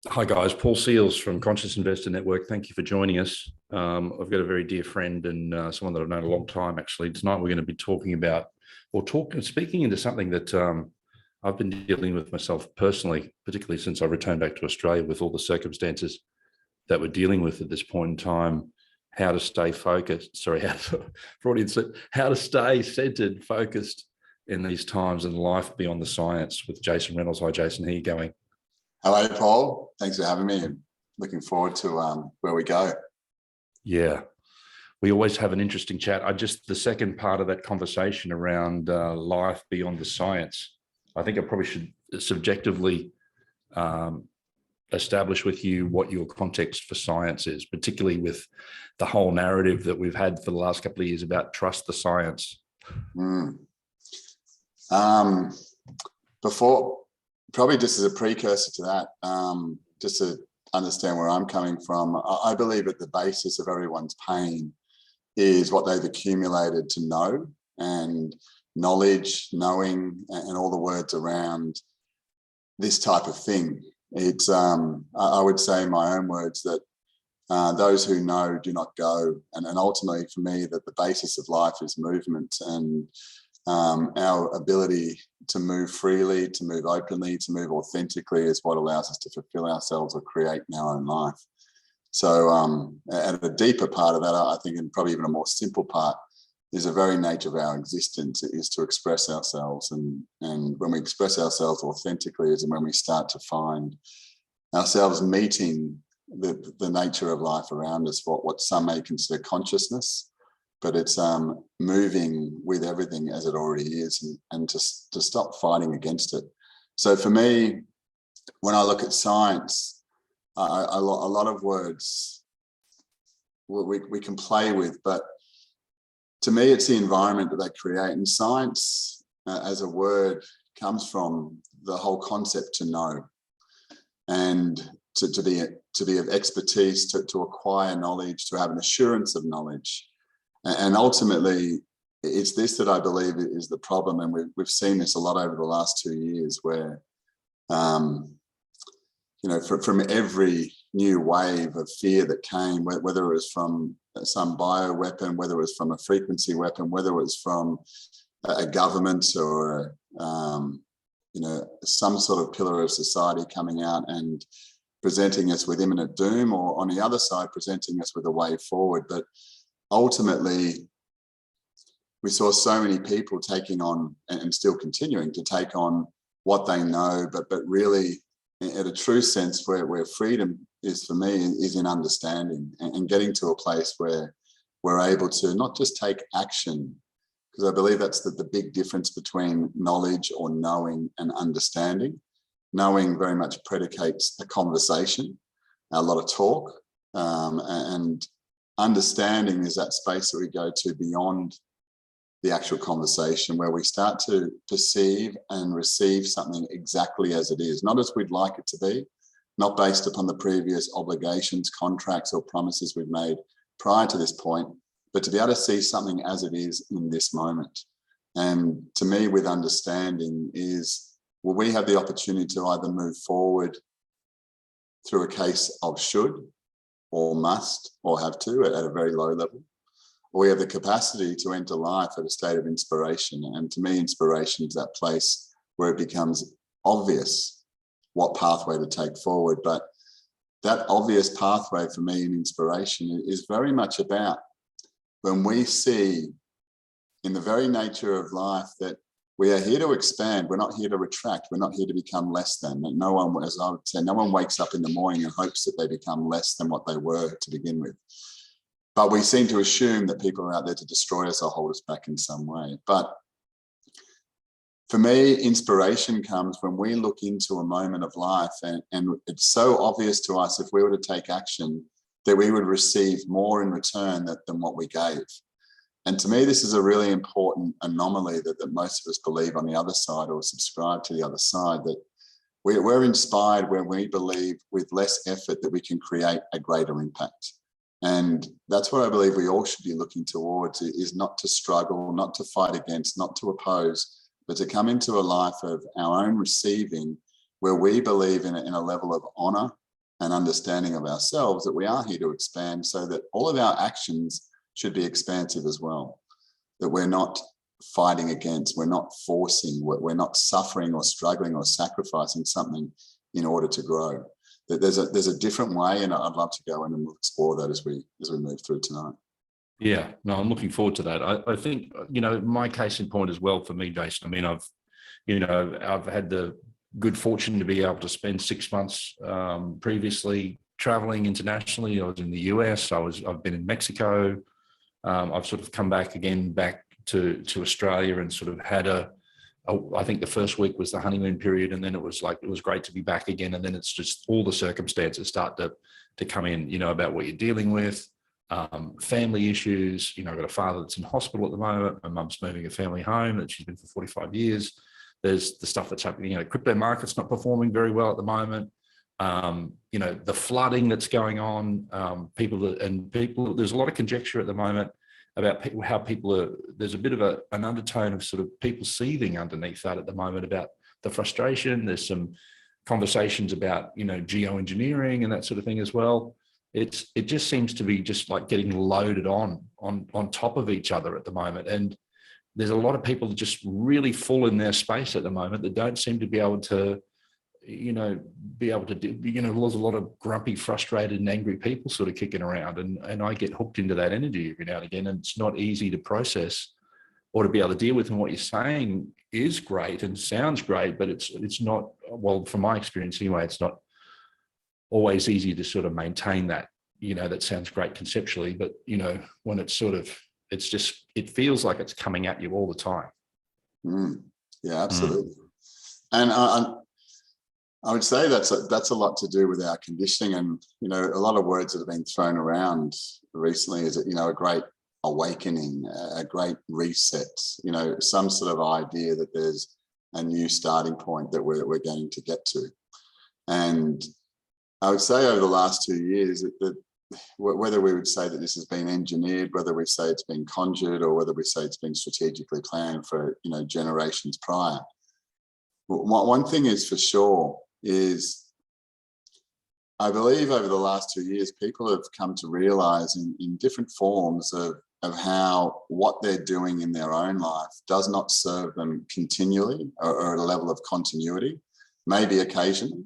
Hi guys, Paul Seals from Conscious Investor Network. Thank you for joining us. I've got a very dear friend and someone that I've known a long time. Actually, tonight we're going to be talking about, speaking into something that I've been dealing with myself personally, particularly since I returned back to Australia with all the circumstances that we're dealing with at this point in time. How to stay focused. Sorry, how to stay centered, focused in these times, and life beyond the science with Jason Reynolds. Hi, Jason. How are you going? Hello, Paul. Thanks for having me and looking forward to where we go. Yeah, we always have an interesting chat. The second part of that conversation around life beyond the science, I think I probably should subjectively um, establish with you what your context for science is, particularly with the whole narrative that we've had for the last couple of years about trust the science. Mm. Um, Before, probably just as a precursor to that, just to understand where I'm coming from, I believe at the basis of everyone's pain is what they've accumulated to know, and knowledge, knowing, and all the words around this type of thing. It's, I would say in my own words that those who know do not go. And ultimately for me, that the basis of life is movement, and our ability to move freely, to move openly, to move authentically is what allows us to fulfill ourselves or create our own life. So at a deeper part of that, I think, and probably even a more simple part, is the very nature of our existence is to express ourselves. And when we express ourselves authentically is when we start to find ourselves meeting the nature of life around us, what some may consider consciousness, but it's moving with everything as it already is, and to stop fighting against it. So for me, when I look at science, a lot of words we can play with, but to me, it's the environment that they create. And science, as a word, comes from the whole concept to know, and to be of expertise, to acquire knowledge, to have an assurance of knowledge. And ultimately, it's this that I believe is the problem. And we've seen this a lot over the last 2 years, where, from every new wave of fear that came, whether it was from some bio weapon, whether it was from a frequency weapon, whether it was from a government or, some sort of pillar of society coming out and presenting us with imminent doom, or on the other side, presenting us with a way forward. But ultimately, we saw so many people taking on, and still continuing to take on, what they know, but really, at a true sense, where freedom is for me is in understanding, and getting to a place where we're able to not just take action, because I believe that's the big difference between knowledge or knowing and understanding. Knowing very much predicates a conversation, a lot of talk, and understanding is that space that we go to beyond the actual conversation, where we start to perceive and receive something exactly as it is, not as we'd like it to be, not based upon the previous obligations, contracts, or promises we've made prior to this point, but to be able to see something as it is in this moment. And to me, with understanding is, well, we have the opportunity to either move forward through a case of should or must or have to at a very low level, or we have the capacity to enter life at a state of inspiration. And to me, inspiration is that place where it becomes obvious what pathway to take forward. But that obvious pathway for me in inspiration is very much about when we see in the very nature of life that we are here to expand. We're not here to retract. We're not here to become less than. And no one, as I would say, no one wakes up in the morning and hopes that they become less than what they were to begin with. But we seem to assume that people are out there to destroy us or hold us back in some way. But for me, inspiration comes when we look into a moment of life, and it's so obvious to us, if we were to take action, that we would receive more in return than what we gave. And to me, this is a really important anomaly that most of us believe on the other side, or subscribe to the other side, that we're inspired when we believe with less effort that we can create a greater impact. And that's what I believe we all should be looking towards, is not to struggle, not to fight against, not to oppose, but to come into a life of our own receiving, where we believe in a level of honor and understanding of ourselves that we are here to expand, so that all of our actions should be expansive as well. That we're not fighting against, we're not forcing, we're not suffering or struggling or sacrificing something in order to grow. That there's a different way, and I'd love to go in and we'll explore that as we move through tonight. Yeah, no, I'm looking forward to that. I think, my case in point as well for me, Jason. I mean, I've had the good fortune to be able to spend 6 months previously traveling internationally. I was in the US, I've been in Mexico. I've sort of come back to Australia and sort of had I think the first week was the honeymoon period, and then it was great to be back again. And then it's just all the circumstances start to come in, about what you're dealing with, family issues. I've got a father that's in hospital at the moment. My mum's moving a family home that she's been for 45 years. There's the stuff that's happening. Crypto market's not performing very well at the moment. The flooding that's going on, there's a lot of conjecture at the moment about how there's a bit of an undertone of sort of people seething underneath that at the moment about the frustration. There's some conversations about, geoengineering and that sort of thing as well. It just seems to be just like getting loaded on top of each other at the moment. And there's a lot of people that just really full in their space at the moment that don't seem to be able to, there's a lot of grumpy, frustrated and angry people sort of kicking around. And I get hooked into that energy every now and again. And it's not easy to process or to be able to deal with. And what you're saying is great and sounds great, but it's not, well, from my experience anyway, it's not always easy to sort of maintain that. That sounds great conceptually, but when it's sort of, it feels like it's coming at you all the time. Yeah, absolutely. And I would say that's a lot to do with our conditioning, and a lot of words that have been thrown around recently is a great awakening, a great reset. Some sort of idea that there's a new starting point that we're going to get to. And I would say over the last 2 years that whether we would say that this has been engineered, whether we say it's been conjured, or whether we say it's been strategically planned for generations prior. One thing is for sure is I believe over the last 2 years, people have come to realize in different forms of how what they're doing in their own life does not serve them continually or at a level of continuity. Maybe occasionally,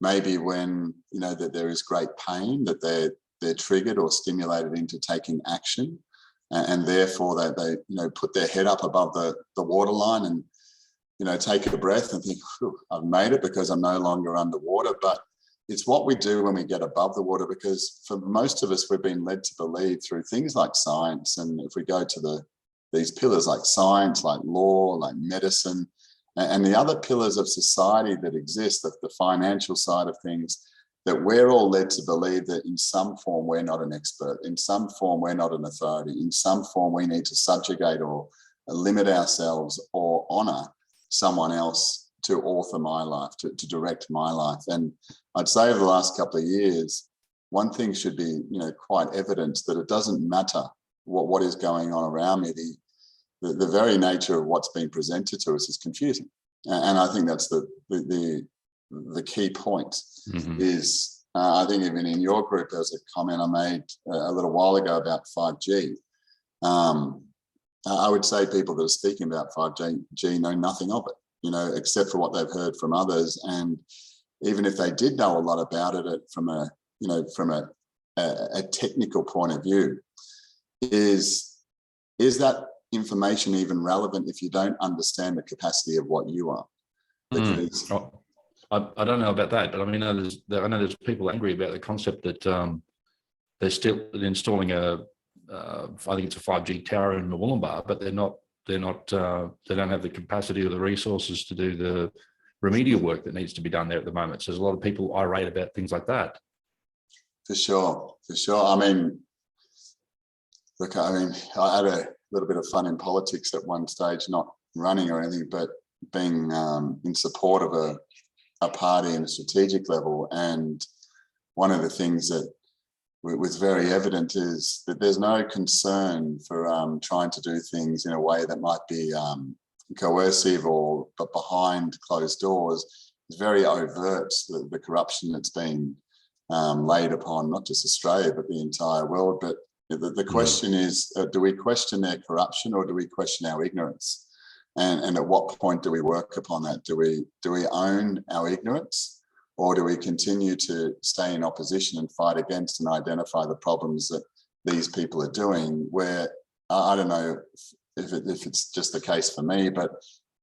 maybe when that there is great pain, that they're triggered or stimulated into taking action, and therefore they put their head up above the waterline and take a breath and think, I've made it because I'm no longer underwater. But it's what we do when we get above the water, because for most of us, we've been led to believe through things like science. And if we go to these pillars like science, like law, like medicine, and the other pillars of society that exist, the financial side of things, that we're all led to believe that in some form we're not an expert, in some form we're not an authority, in some form we need to subjugate or limit ourselves or honor someone else to author my life, to direct my life. And I'd say over the last couple of years, one thing should be quite evident, that it doesn't matter what is going on around me. The very nature of what's being presented to us is confusing, and I think that's the key point. Is I think even in your group there was a comment I made a little while ago about 5G. I would say people that are speaking about 5G know nothing of it, except for what they've heard from others. And even if they did know a lot about it from a technical point of view, is that information even relevant if you don't understand the capacity of what you are? Because I don't know about that, but I mean, I know there's people angry about the concept that they're still installing I think it's a 5G tower in Murwillumbah, but they don't have the capacity or the resources to do the remedial work that needs to be done there at the moment. So there's a lot of people irate about things like that. For sure. I mean, look, I had a little bit of fun in politics at one stage, not running or anything, but being in support of a party in a strategic level. And one of the things that was very evident is that there's no concern for trying to do things in a way that might be coercive but behind closed doors. It's very overt, the corruption that's been laid upon not just Australia, but the entire world. But the question is, do we question their corruption or do we question our ignorance? And at what point do we work upon that? Do we own our ignorance, or do we continue to stay in opposition and fight against and identify the problems that these people are doing? Where I don't know if it's just the case for me, but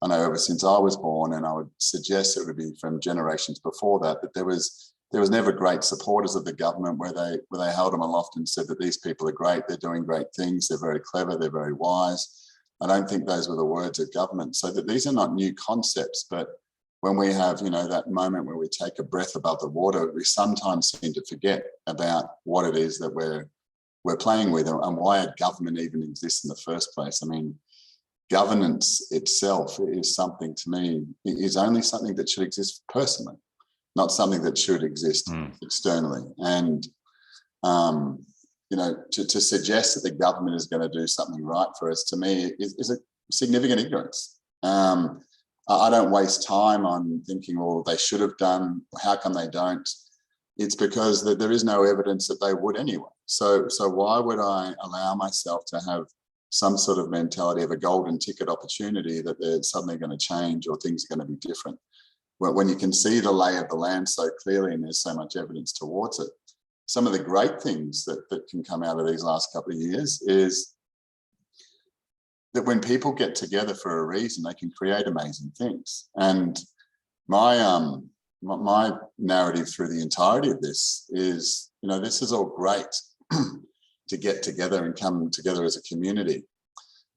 I know ever since I was born, and I would suggest it would be from generations before that, that there was never great supporters of the government where they held them aloft and said that these people are great, they're doing great things, they're very clever, they're very wise. I don't think those were the words of government. So that these are not new concepts, but when we have, that moment where we take a breath above the water, we sometimes seem to forget about what it is that we're playing with and why a government even exists in the first place. I mean, governance itself is something, to me, is only something that should exist personally, not something that should exist externally. And to suggest that the government is going to do something right for us, to me, is a significant ignorance. I don't waste time on thinking, well, they should have done, how come they don't? It's because there is no evidence that they would anyway. So why would I allow myself to have some sort of mentality of a golden ticket opportunity that they're suddenly going to change or things are going to be different? When you can see the lay of the land so clearly and there's so much evidence towards it. Some of the great things that can come out of these last couple of years is that when people get together for a reason, they can create amazing things. And my narrative through the entirety of this is, this is all great to get together and come together as a community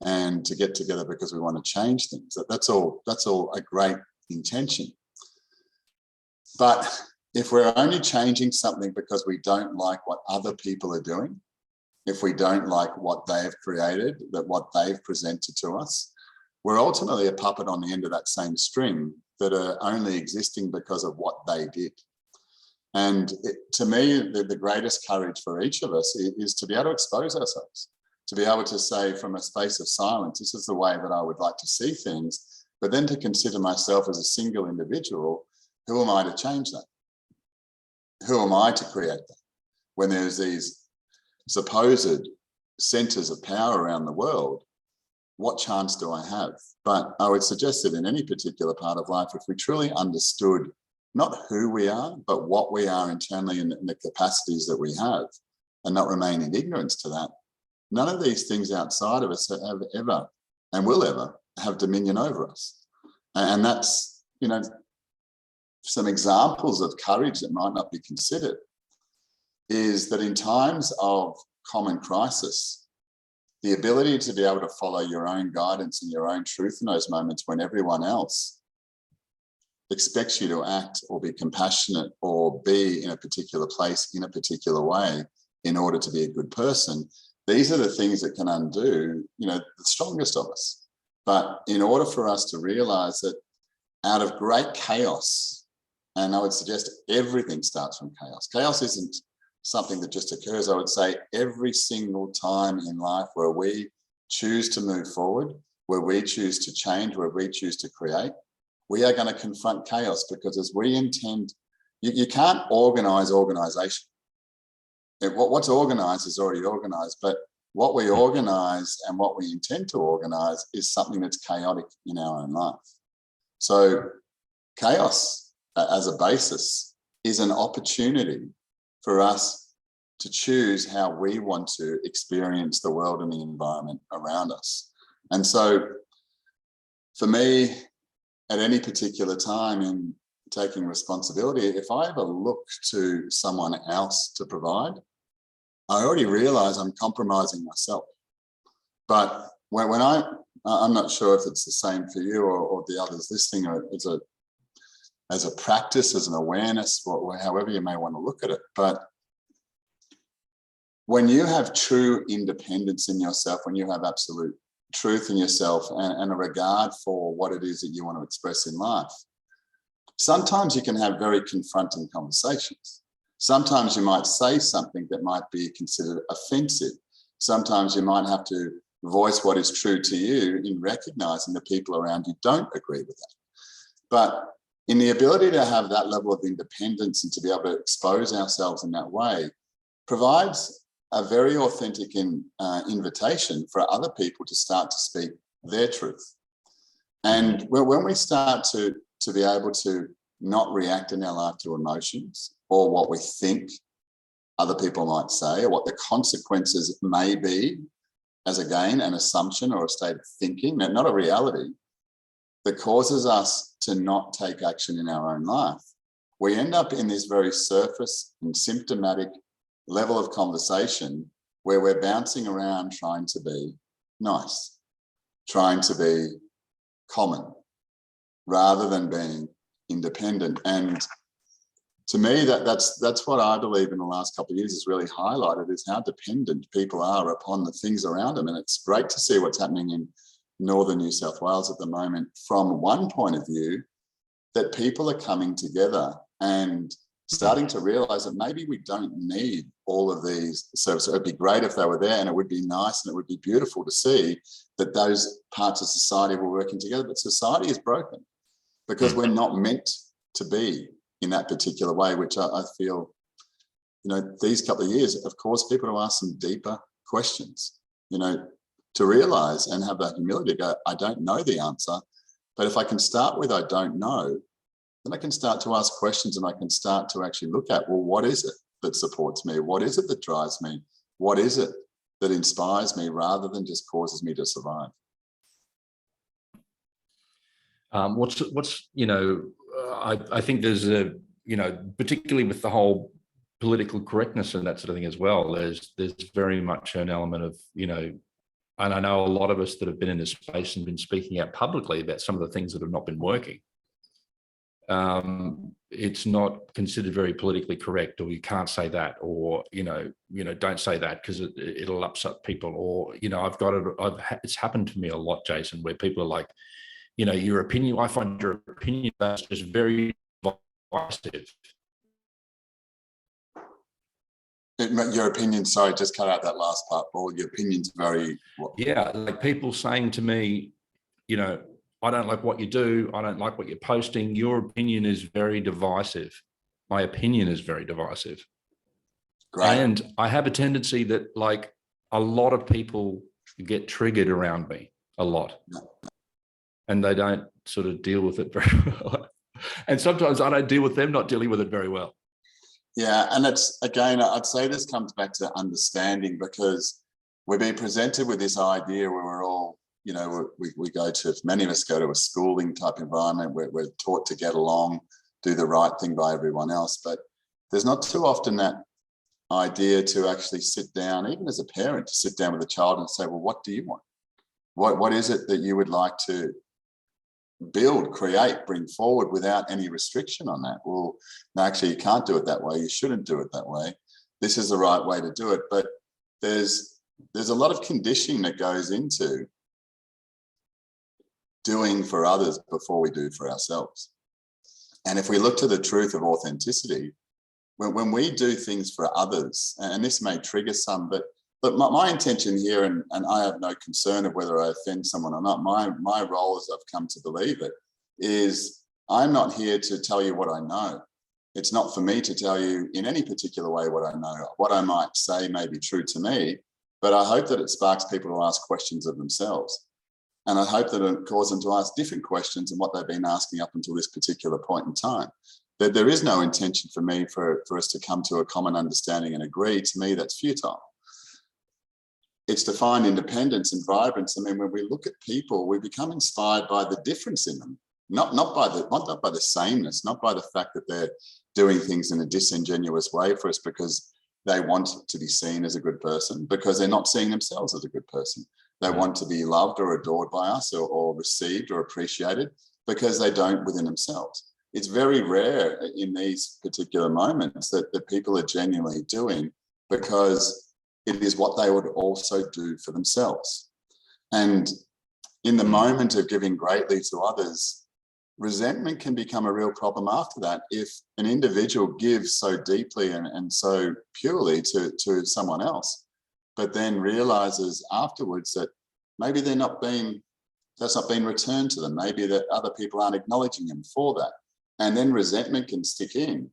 and to get together because we want to change things. That's all a great intention. But if we're only changing something because we don't like what other people are doing, if we don't like what they've created, what they've presented to us, we're ultimately a puppet on the end of that same string that are only existing because of what they did. And to me, the greatest courage for each of us is to be able to expose ourselves, to be able to say from a space of silence, this is the way that I would like to see things, but then to consider myself as a single individual. Who am I to change that? Who am I to create that? When there's these supposed centers of power around the world, what chance do I have? But I would suggest that in any particular part of life, if we truly understood not who we are, but what we are internally and the capacities that we have, and not remain in ignorance to that, none of these things outside of us have ever and will ever have dominion over us. And that's, some examples of courage that might not be considered is that in times of common crisis, the ability to be able to follow your own guidance and your own truth in those moments when everyone else expects you to act or be compassionate or be in a particular place in a particular way in order to be a good person, these are the things that can undo, the strongest of us. But in order for us to realize that out of great chaos, and I would suggest everything starts from chaos. Chaos isn't something that just occurs. I would say every single time in life where we choose to move forward, where we choose to change, where we choose to create, we are going to confront chaos, because as we intend, you can't organize organization. What's organized is already organized, but what we organize and what we intend to organize is something that's chaotic in our own life. So chaos as a basis is an opportunity for us to choose how we want to experience the world and the environment around us. And so for me, at any particular time in taking responsibility, if I ever look to someone else to provide, I already realize I'm compromising myself. But when I'm not sure if it's the same for you or the others listening, or as a practice, as an awareness, or however you may want to look at it. But when you have true independence in yourself, when you have absolute truth in yourself and a regard for what it is that you want to express in life, sometimes you can have very confronting conversations. Sometimes you might say something that might be considered offensive. Sometimes you might have to voice what is true to you in recognizing the people around you don't agree with that. But in the ability to have that level of independence and to be able to expose ourselves in that way provides a very authentic invitation for other people to start to speak their truth. And when we start to be able to not react in our life to emotions or what we think other people might say or what the consequences may be as, again, an assumption or a state of thinking, not a reality, that causes us to not take action in our own life, we end up in this very surface and symptomatic level of conversation where we're bouncing around trying to be nice, trying to be common, rather than being independent. And to me, that's what I believe in the last couple of years has really highlighted, is how dependent people are upon the things around them. And it's great to see what's happening in northern New South Wales at the moment from one point of view, that people are coming together and starting to realise that maybe we don't need all of these services. It'd be great if they were there, and it would be nice and it would be beautiful to see that those parts of society were working together. But society is broken because we're not meant to be in that particular way, which I feel, these couple of years, of course, people have asked some deeper questions, to realise and have that humility to go, I don't know the answer, but if I can start with I don't know, then I can start to ask questions and I can start to actually look at, well, what is it that supports me? What is it that drives me? What is it that inspires me rather than just causes me to survive? I think there's particularly with the whole political correctness and that sort of thing as well, there's very much an element of, and I know a lot of us that have been in this space and been speaking out publicly about some of the things that have not been working. It's not considered very politically correct, or you can't say that, or don't say that because it'll upset people, or it's happened to me a lot, Jason, where people are like, your opinion, I find your opinion that's just very divisive. Your opinion, sorry, just cut out that last part, Paul. Your opinion's very... Yeah, like people saying to me, I don't like what you do. I don't like what you're posting. Your opinion is very divisive. My opinion is very divisive. Great. And I have a tendency that, like, a lot of people get triggered around me a lot. And they don't sort of deal with it very well. And sometimes I don't deal with them not dealing with it very well. Yeah, and it's, again, I'd say this comes back to understanding, because we're being presented with this idea where we're all, we go to, many of us go to a schooling type environment where we're taught to get along, do the right thing by everyone else. But there's not too often that idea to actually sit down, even as a parent, to sit down with a child and say, well, what do you want? What is it that you would like to build, create, bring forward without any restriction on that? Well, no, actually, you can't do it that way. You shouldn't do it that way. This is the right way to do it. But there's a lot of conditioning that goes into doing for others before we do for ourselves. And if we look to the truth of authenticity, when we do things for others, and this may trigger some, but my intention here, and I have no concern of whether I offend someone or not, my role, as I've come to believe it, is I'm not here to tell you what I know. It's not for me to tell you in any particular way what I know. What I might say may be true to me, but I hope that it sparks people to ask questions of themselves. And I hope that it causes them to ask different questions than what they've been asking up until this particular point in time. That there is no intention for me for us to come to a common understanding and agree. To me, that's futile. It's to find independence and vibrance. I mean, when we look at people, we become inspired by the difference in them, not by the sameness, not by the fact that they're doing things in a disingenuous way for us because they want to be seen as a good person, because they're not seeing themselves as a good person. They want to be loved or adored by us, or received or appreciated, because they don't within themselves. It's very rare in these particular moments that people are genuinely doing because it is what they would also do for themselves. And in the moment of giving greatly to others, resentment can become a real problem after that. If an individual gives so deeply and so purely to someone else, but then realizes afterwards that maybe that's not being returned to them, maybe that other people aren't acknowledging them for that, And then resentment can stick in,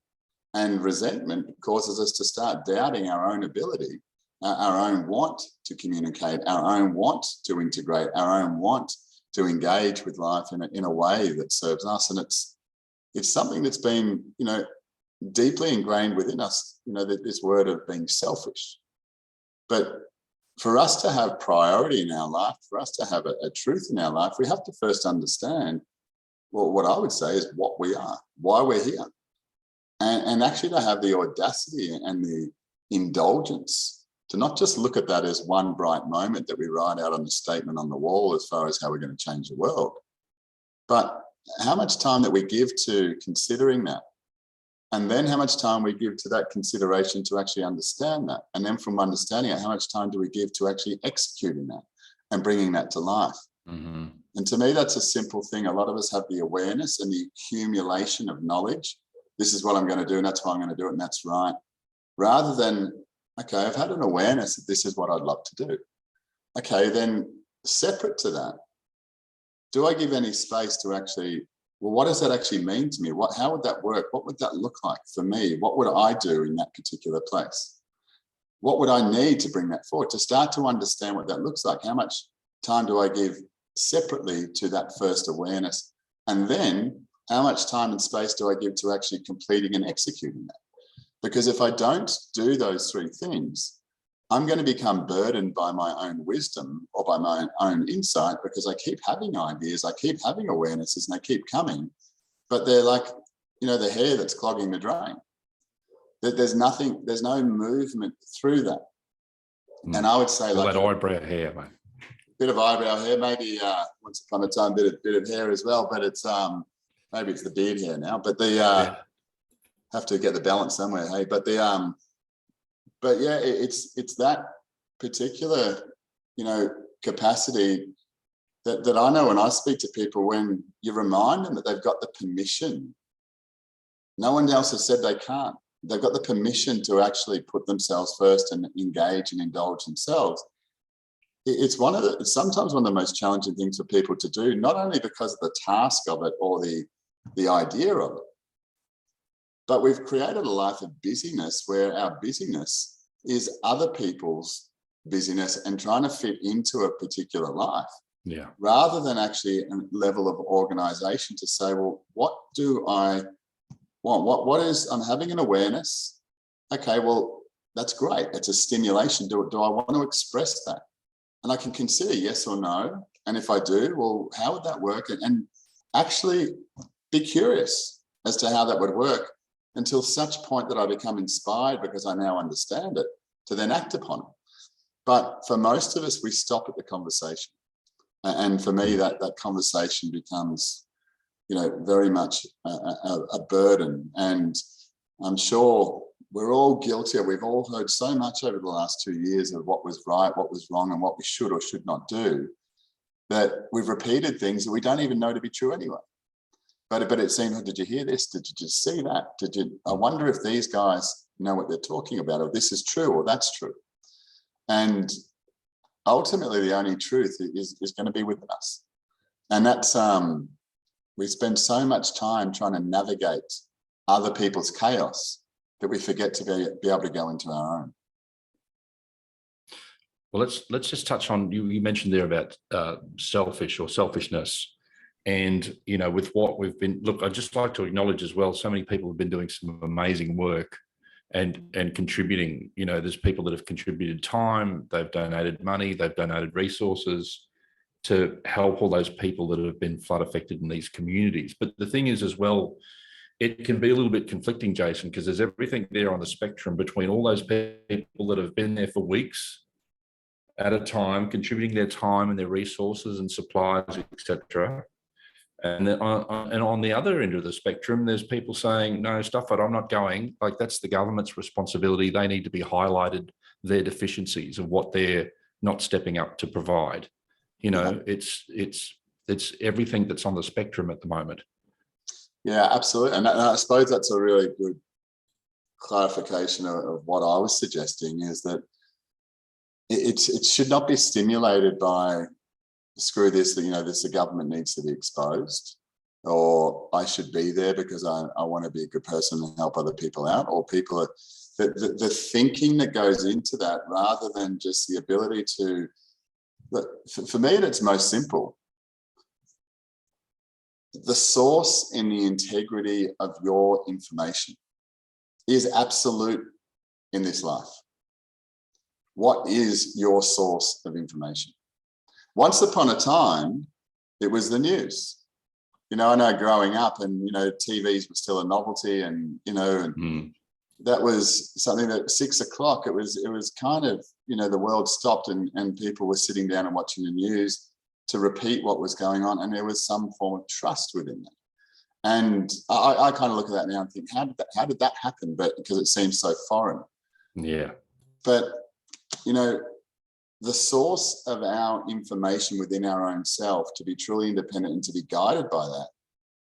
and resentment causes us to start doubting our own ability, our own want to communicate, our own want to integrate, our own want to engage with life in a way that serves us. And it's something that's been, deeply ingrained within us, this word of being selfish. But for us to have priority in our life, for us to have a truth in our life, we have to first understand, well, what I would say is what we are, why we're here. And actually to have the audacity and the indulgence to not just look at that as one bright moment that we write out on the statement on the wall as far as how we're going to change the world, but how much time that we give to considering that. And then how much time we give to that consideration to actually understand that. And then from understanding it, how much time do we give to actually executing that and bringing that to life? Mm-hmm. And to me, that's a simple thing. A lot of us have the awareness and the accumulation of knowledge. This is what I'm going to do, and that's why I'm going to do it, and that's right. Rather than, okay, I've had an awareness that this is what I'd love to do. Okay, then separate to that, do I give any space to actually, well, what does that actually mean to me? How would that work? What would that look like for me? What would I do in that particular place? What would I need to bring that forward? To start to understand what that looks like, how much time do I give separately to that first awareness? And then how much time and space do I give to actually completing and executing that? Because if I don't do those three things, I'm going to become burdened by my own wisdom or by my own insight, because I keep having ideas, I keep having awarenesses, and they keep coming, but they're like, the hair that's clogging the drain. There's no movement through that. And I would say, all like that eyebrow hair, mate. Bit of eyebrow hair, maybe once upon a time, bit of hair as well, but it's maybe it's the beard hair now, but have to get the balance somewhere, hey. But but yeah, it's that particular, capacity that I know when I speak to people, when you remind them that they've got the permission. No one else has said they can't. They've got the permission to actually put themselves first and engage and indulge themselves. It's sometimes one of the most challenging things for people to do, not only because of the task of it or the idea of it, but we've created a life of busyness where our busyness is other people's busyness and trying to fit into a particular life. Yeah. Rather than actually a level of organization to say, well, what do I want? What is, I'm having an awareness. Okay, well, that's great. It's a stimulation. Do I want to express that? And I can consider yes or no. And if I do, well, how would that work? And actually be curious as to how that would work, until such point that I become inspired because I now understand it, to then act upon it. But for most of us, we stop at the conversation. And for me, that conversation becomes, very much a burden. And I'm sure we're all guilty. We've all heard so much over the last 2 years of what was right, what was wrong, and what we should or should not do, that we've repeated things that we don't even know to be true anyway. But it seemed, did you hear this? Did you just see that? I wonder if these guys know what they're talking about, or this is true, or that's true. And ultimately, the only truth is going to be within us. And that's, we spend so much time trying to navigate other people's chaos that we forget to be able to go into our own. Well, let's just touch on, you mentioned there about selfish or selfishness. And, with what we've been, look, I'd just like to acknowledge as well, so many people have been doing some amazing work and contributing. There's people that have contributed time, they've donated money, they've donated resources to help all those people that have been flood affected in these communities. But the thing is as well, it can be a little bit conflicting, Jason, because there's everything there on the spectrum between all those people that have been there for weeks at a time, contributing their time and their resources and supplies, etc. And on the other end of the spectrum, there's people saying, no, stuff it, I'm not going. Like, that's the government's responsibility. They need to be highlighted, their deficiencies of what they're not stepping up to provide. It's everything that's on the spectrum at the moment. Yeah, absolutely. And I suppose that's a really good clarification of what I was suggesting, is that it should not be stimulated by, screw this, the government needs to be exposed. or I should be there because I want to be a good person and help other people out, or people are the thinking that goes into that rather than just the ability to, for me, it's most simple. The source in the integrity of your information is absolute in this life. What is your source of information? Once upon a time, it was the news. You know, I know growing up and, you know, TVs were still a novelty and, you know, and that was something that 6 o'clock, it was kind of, you know, the world stopped and people were sitting down and watching the news to repeat what was going on. And there was some form of trust within that. And I kind of look at that now and think, how did that happen? But because it seems so foreign. Yeah. But, you know, the source of our information within our own self to be truly independent and to be guided by that,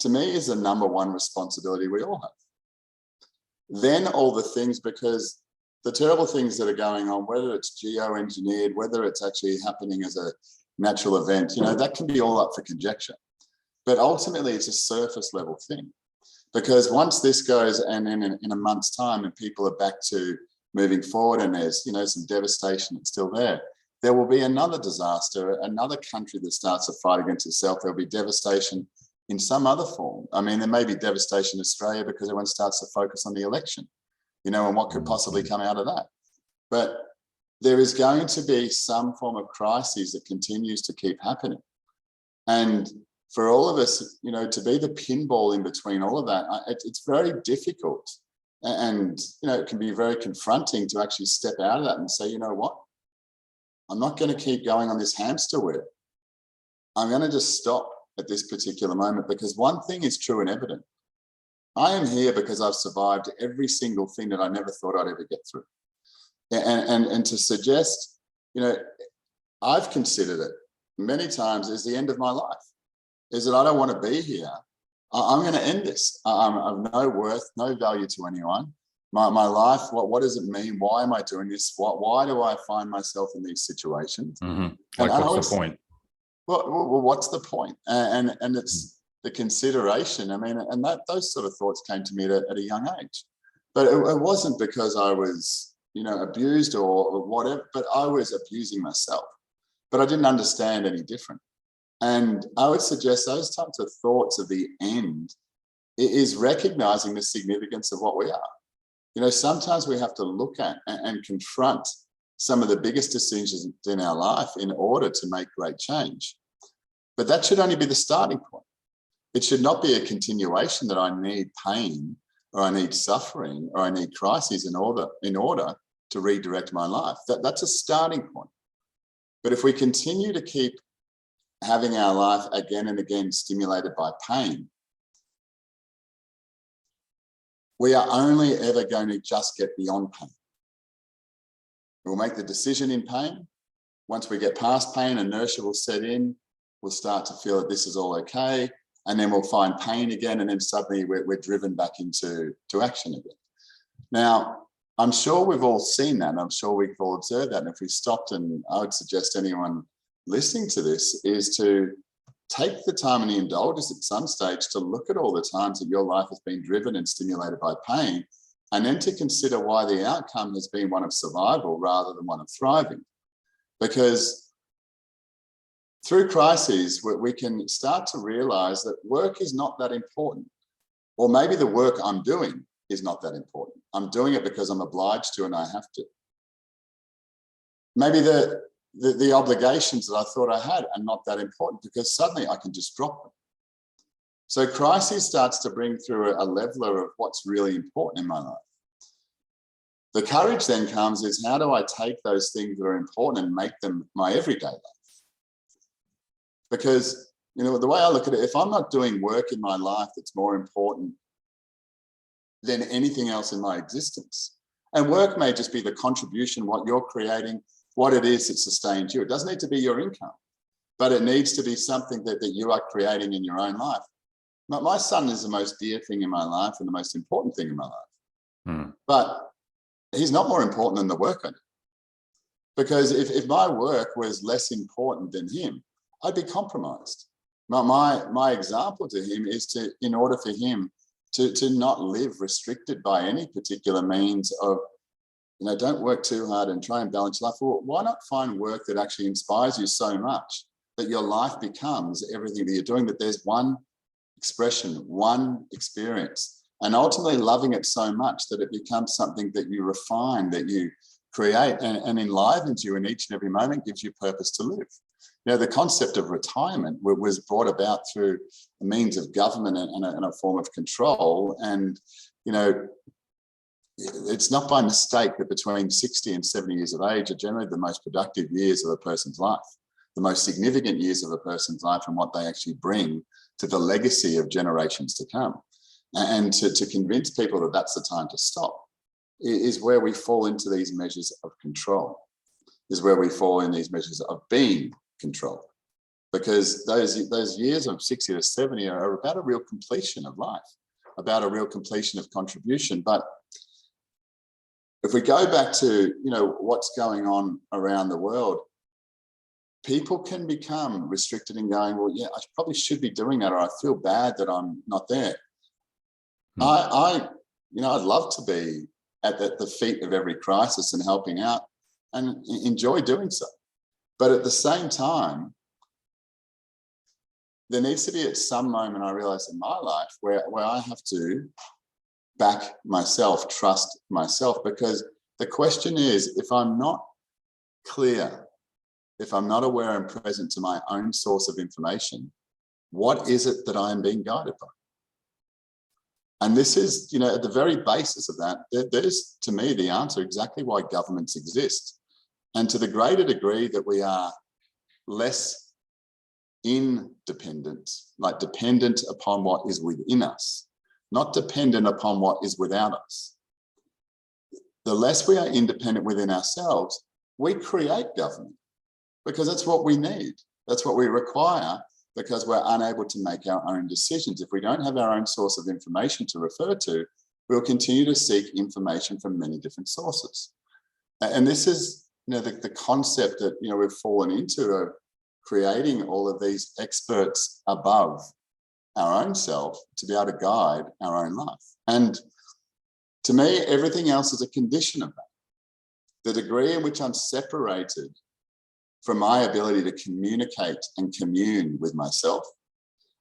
to me, is the number one responsibility we all have. Then all the things, because the terrible things that are going on, whether it's geo-engineered, whether it's actually happening as a natural event, you know, that can be all up for conjecture. But ultimately, it's a surface level thing. Because once this goes and then in a month's time and people are back to moving forward and there's, you know, some devastation that's still there will be another disaster, another country that starts a fight against itself. There'll be devastation in some other form. I mean, there may be devastation in Australia because everyone starts to focus on the election, you know, and what could possibly come out of that. But there is going to be some form of crisis that continues to keep happening. And for all of us, you know, to be the pinball in between all of that, it's very difficult. And, you know, it can be very confronting to actually step out of that and say, you know what? I'm not going to keep going on this hamster wheel. I'm going to just stop at this particular moment, because one thing is true and evident. I am here because I've survived every single thing that I never thought I'd ever get through. And to suggest, you know, I've considered it many times as the end of my life, is that I don't want to be here. I'm going to end this. I'm of no worth, no value to anyone. My life, what does it mean? Why am I doing this? Why do I find myself in these situations? Like, what's the point? Well, what's the point? And it's the consideration. I mean, and those sort of thoughts came to me at a young age. But it wasn't because I was, you know, abused or whatever, but I was abusing myself. But I didn't understand any different. And I would suggest those types of thoughts of the end is recognizing the significance of what we are. You know, sometimes we have to look at and confront some of the biggest decisions in our life in order to make great change. But that should only be the starting point. It should not be a continuation that I need pain or I need suffering or I need crises in order to redirect my life. That's a starting point. But if we continue to keep having our life again and again stimulated by pain, we are only ever going to just get beyond pain. We'll make the decision in pain. Once we get past pain, inertia will set in. We'll start to feel that this is all okay. And then we'll find pain again. And then suddenly we're driven back into action again. Now, I'm sure we've all seen that. And I'm sure we've all observed that. And if we stopped, and I would suggest anyone listening to this is to take the time and the indulgence at some stage to look at all the times that your life has been driven and stimulated by pain, and then to consider why the outcome has been one of survival rather than one of thriving. Because through crises, we can start to realize that work is not that important. Or maybe the work I'm doing is not that important. I'm doing it because I'm obliged to and I have to. Maybe the obligations that I thought I had are not that important because suddenly I can just drop them. So crisis starts to bring through a leveler of what's really important in my life. The courage then comes is, how do I take those things that are important and make them my everyday life? Because, you know, the way I look at it, if I'm not doing work in my life that's more important than anything else in my existence, and work may just be the contribution, what you're creating, what it is that sustains you. It doesn't need to be your income, but it needs to be something that you are creating in your own life. My son is the most dear thing in my life and the most important thing in my life. But he's not more important than the work I do. Because if my work was less important than him, I'd be compromised. my example to him is to, in order for him to not live restricted by any particular means of, don't work too hard and try and balance life. Well, why not find work that actually inspires you so much that your life becomes everything that you're doing, that there's one expression, one experience, and ultimately loving it so much that it becomes something that you refine, that you create and enlivens you in each and every moment, gives you purpose to live. The concept of retirement was brought about through a means of government and a form of control. And, it's not by mistake that between 60 and 70 years of age are generally the most productive years of a person's life, the most significant years of a person's life, and what they actually bring to the legacy of generations to come. And to convince people that that's the time to stop is where we fall into these measures of control, is where we fall in these measures of being controlled. Because those years of 60 to 70 are about a real completion of life, about a real completion of contribution. But if we go back to, what's going on around the world, people can become restricted in going, well, yeah, I probably should be doing that, or I feel bad that I'm not there. I'd love to be at the feet of every crisis and helping out, and enjoy doing so. But at the same time, there needs to be at some moment, I realize in my life, where I have to back myself, trust myself, because the question is, if I'm not clear, if I'm not aware and present to my own source of information, what is it that I am being guided by? And this is, at the very basis of that, there's, to me, the answer exactly why governments exist. And to the greater degree that we are less independent, like dependent upon what is within us, not dependent upon what is without us. The less we are independent within ourselves, we create government, because that's what we need. That's what we require, because we're unable to make our own decisions. If we don't have our own source of information to refer to, we'll continue to seek information from many different sources. And this is, the concept that, we've fallen into of creating all of these experts above our own self to be able to guide our own life. And to me, everything else is a condition of that. The degree in which I'm separated from my ability to communicate and commune with myself,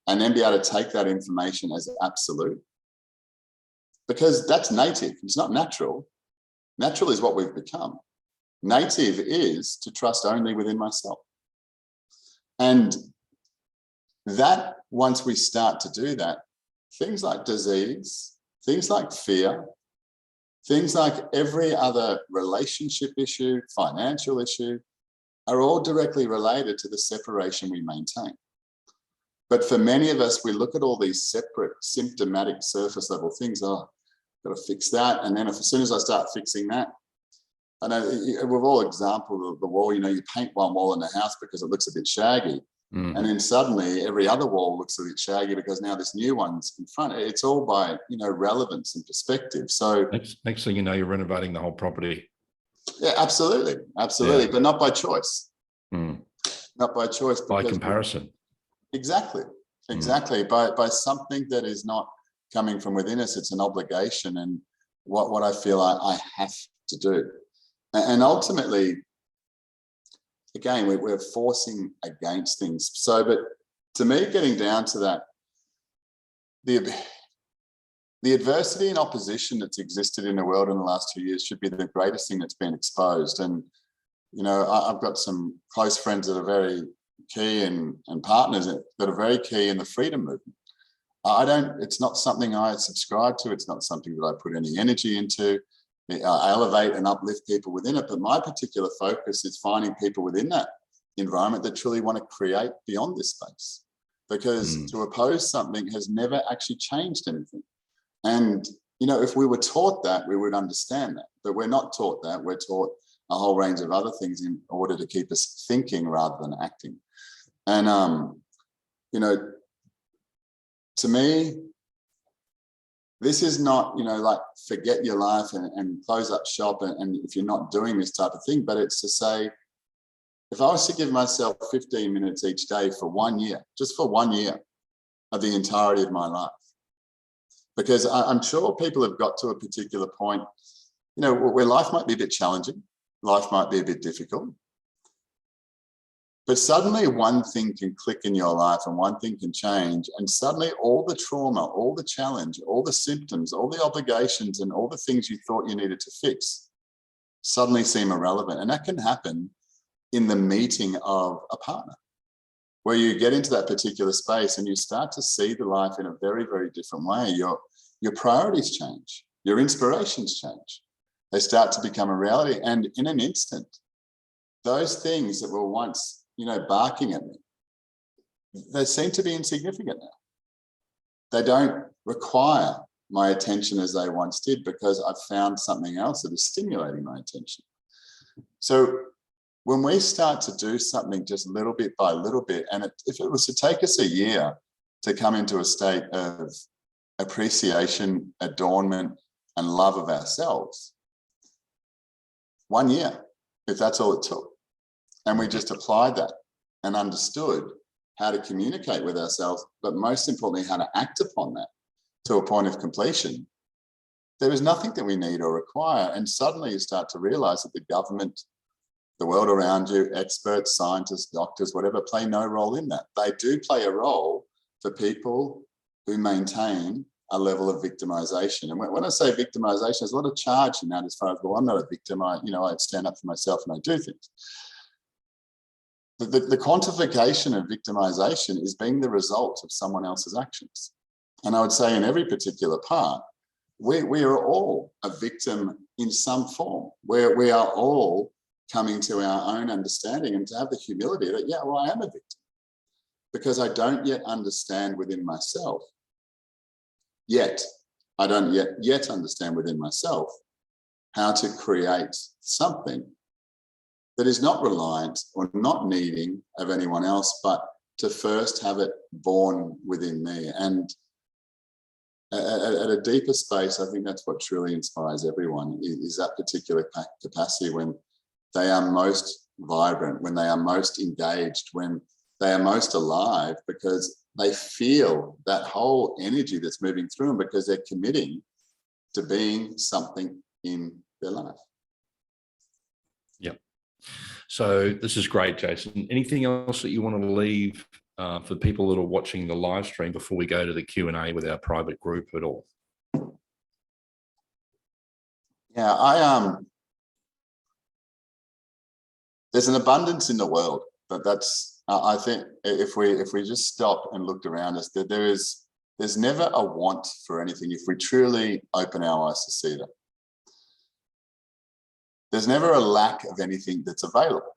and then be able to take that information as absolute, because that's native, it's not natural. Natural is what we've become. Native is to trust only within myself. And that, once we start to do that, things like disease, things like fear, things like every other relationship issue, financial issue, are all directly related to the separation we maintain. But for many of us, we look at all these separate symptomatic surface level things. Oh, got to fix that. And then as soon as I start fixing that, I know we've all example of the wall, you paint one wall in the house because it looks a bit shaggy. And then suddenly every other wall looks a bit shaggy because now this new one's in front. It's all by, relevance and perspective. So next thing you know, you're renovating the whole property. Yeah, absolutely. Yeah. But not by choice. Not by choice. By comparison. Exactly. By something that is not coming from within us. It's an obligation, and what I feel I have to do. And ultimately, again, we're forcing against things. So, but to me, getting down to that, the adversity and opposition that's existed in the world in the last 2 years should be the greatest thing that's been exposed. And, I've got some close friends that are very key and partners that are very key in the freedom movement. It's not something I subscribe to. It's not something that I put any energy into. I elevate and uplift people within it. But my particular focus is finding people within that environment that truly want to create beyond this space. Because to oppose something has never actually changed anything. And, if we were taught that, we would understand that. But we're not taught that. We're taught a whole range of other things in order to keep us thinking rather than acting. And, to me, this is not, like forget your life and close up shop and if you're not doing this type of thing, but it's to say, if I was to give myself 15 minutes each day for 1 year, just for 1 year of the entirety of my life, because I'm sure people have got to a particular point, you know, where life might be a bit challenging, life might be a bit difficult, but suddenly one thing can click in your life and one thing can change, and suddenly all the trauma, all the challenge, all the symptoms, all the obligations and all the things you thought you needed to fix suddenly seem irrelevant. And that can happen in the meeting of a partner, where you get into that particular space and you start to see the life in a very, very different way. Your priorities change, your inspirations change. They start to become a reality. And in an instant, those things that were once, you know, barking at me, they seem to be insignificant now. They don't require my attention as they once did, because I've found something else that is stimulating my attention. So when we start to do something just little bit by little bit, and if it was to take us a year to come into a state of appreciation, adornment, and love of ourselves, 1 year, if that's all it took, and we just applied that and understood how to communicate with ourselves, but most importantly, how to act upon that to a point of completion, there is nothing that we need or require. And suddenly you start to realize that the government, the world around you, experts, scientists, doctors, whatever, play no role in that. They do play a role for people who maintain a level of victimization. And when I say victimization, there's a lot of charge in that, as far as, well, I'm not a victim, I stand up for myself and I do things. The quantification of victimization is being the result of someone else's actions. And I would say in every particular part, we are all a victim in some form, where we are all coming to our own understanding, and to have the humility that, yeah, well, I am a victim, because I don't yet understand within myself. I don't yet understand within myself how to create something that is not reliant or not needing of anyone else, but to first have it born within me. And at a deeper space, I think that's what truly inspires everyone, is that particular capacity when they are most vibrant, when they are most engaged, when they are most alive, because they feel that whole energy that's moving through them, because they're committing to being something in their life. Yep. So this is great, Jason. Anything else that you want to leave for people that are watching the live stream before we go to the Q&A with our private group at all? Yeah, there's an abundance in the world, but I think if we just stop and looked around us, that there's never a want for anything if we truly open our eyes to see that. There's never a lack of anything that's available.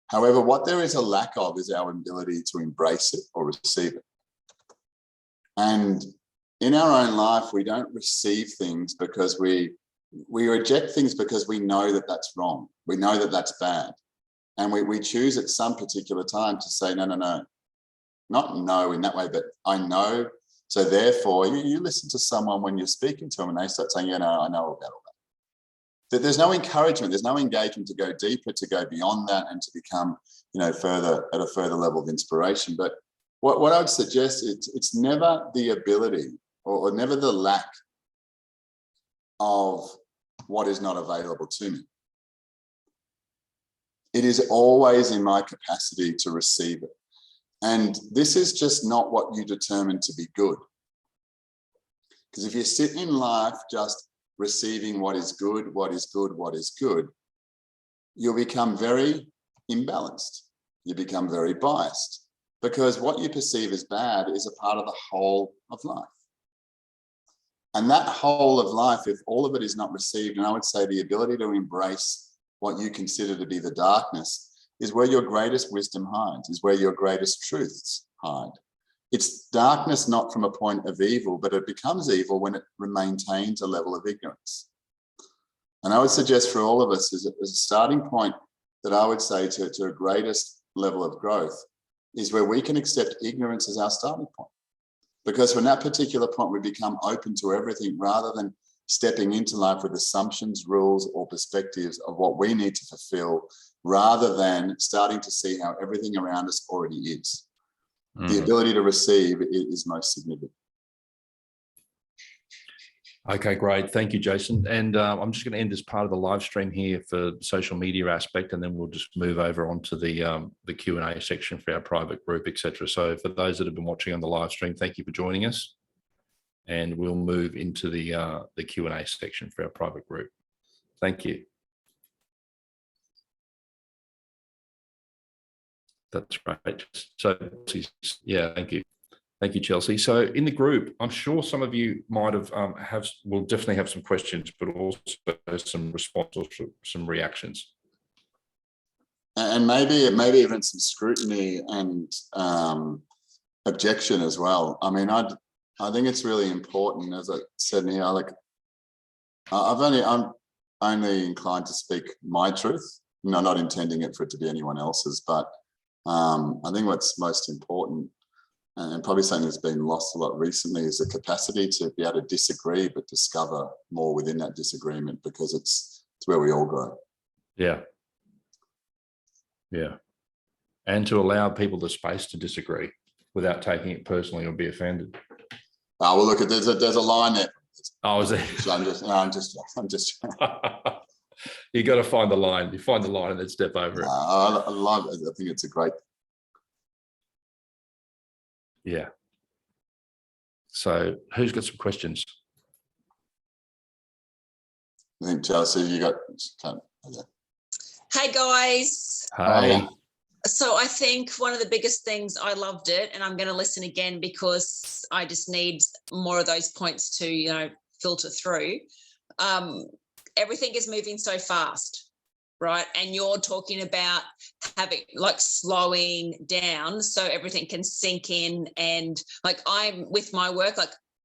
However, what there is a lack of is our ability to embrace it or receive it. And in our own life, we don't receive things because we reject things because we know that that's wrong. We know that that's bad. And we choose at some particular time to say, no, not no in that way, but I know. So therefore, you listen to someone when you're speaking to them and they start saying, yeah, no, I know about all that. There's no encouragement, there's no engagement to go deeper, to go beyond that, and to become, further at a further level of inspiration. But what I would suggest, it's never the ability or never the lack of what is not available to me. It is always in my capacity to receive it. And this is just not what you determine to be good. Because if you sit in life just receiving what is good, what is good, what is good, you'll become very imbalanced. You become very biased, because what you perceive as bad is a part of the whole of life. And that whole of life, if all of it is not received, and I would say the ability to embrace what you consider to be the darkness, is where your greatest wisdom hides, is where your greatest truths hide. It's darkness not from a point of evil, but it becomes evil when it maintains a level of ignorance. And I would suggest for all of us, as a starting point, that I would say to a greatest level of growth, is where we can accept ignorance as our starting point. Because from that particular point, we become open to everything, rather than stepping into life with assumptions, rules, or perspectives of what we need to fulfill, rather than starting to see how everything around us already is. The ability to receive is most significant. Okay, great. Thank you, Jason. And I'm just going to end this part of the live stream here for social media aspect, and then we'll just move over onto the Q&A section for our private group, etc. So for those that have been watching on the live stream, thank you for joining us. And we'll move into the Q&A section for our private group. Thank you. That's right. So, yeah, thank you. Thank you, Chelsea. So in the group, I'm sure some of you might have will definitely have some questions, but also some responses, some reactions. And maybe even some scrutiny and objection as well. I mean, I think it's really important, as I said here, like I'm only inclined to speak my truth, not intending it for it to be anyone else's, but I think what's most important, and probably something that's been lost a lot recently, is the capacity to be able to disagree, but discover more within that disagreement, because it's where we all grow. Yeah. Yeah. And to allow people the space to disagree without taking it personally or be offended. Oh, well, look, there's a line there. Oh, is there? I'm just. You got to find the line. You find the line and then step over it. I love it. I think it's a great. Yeah. So who's got some questions? I think Chelsea, you got. Hey guys. Hi. So I think one of the biggest things, I loved it, and I'm going to listen again because I just need more of those points to, filter through. Everything is moving so fast, right? And you're talking about having slowing down so everything can sink in. And I'm with my work,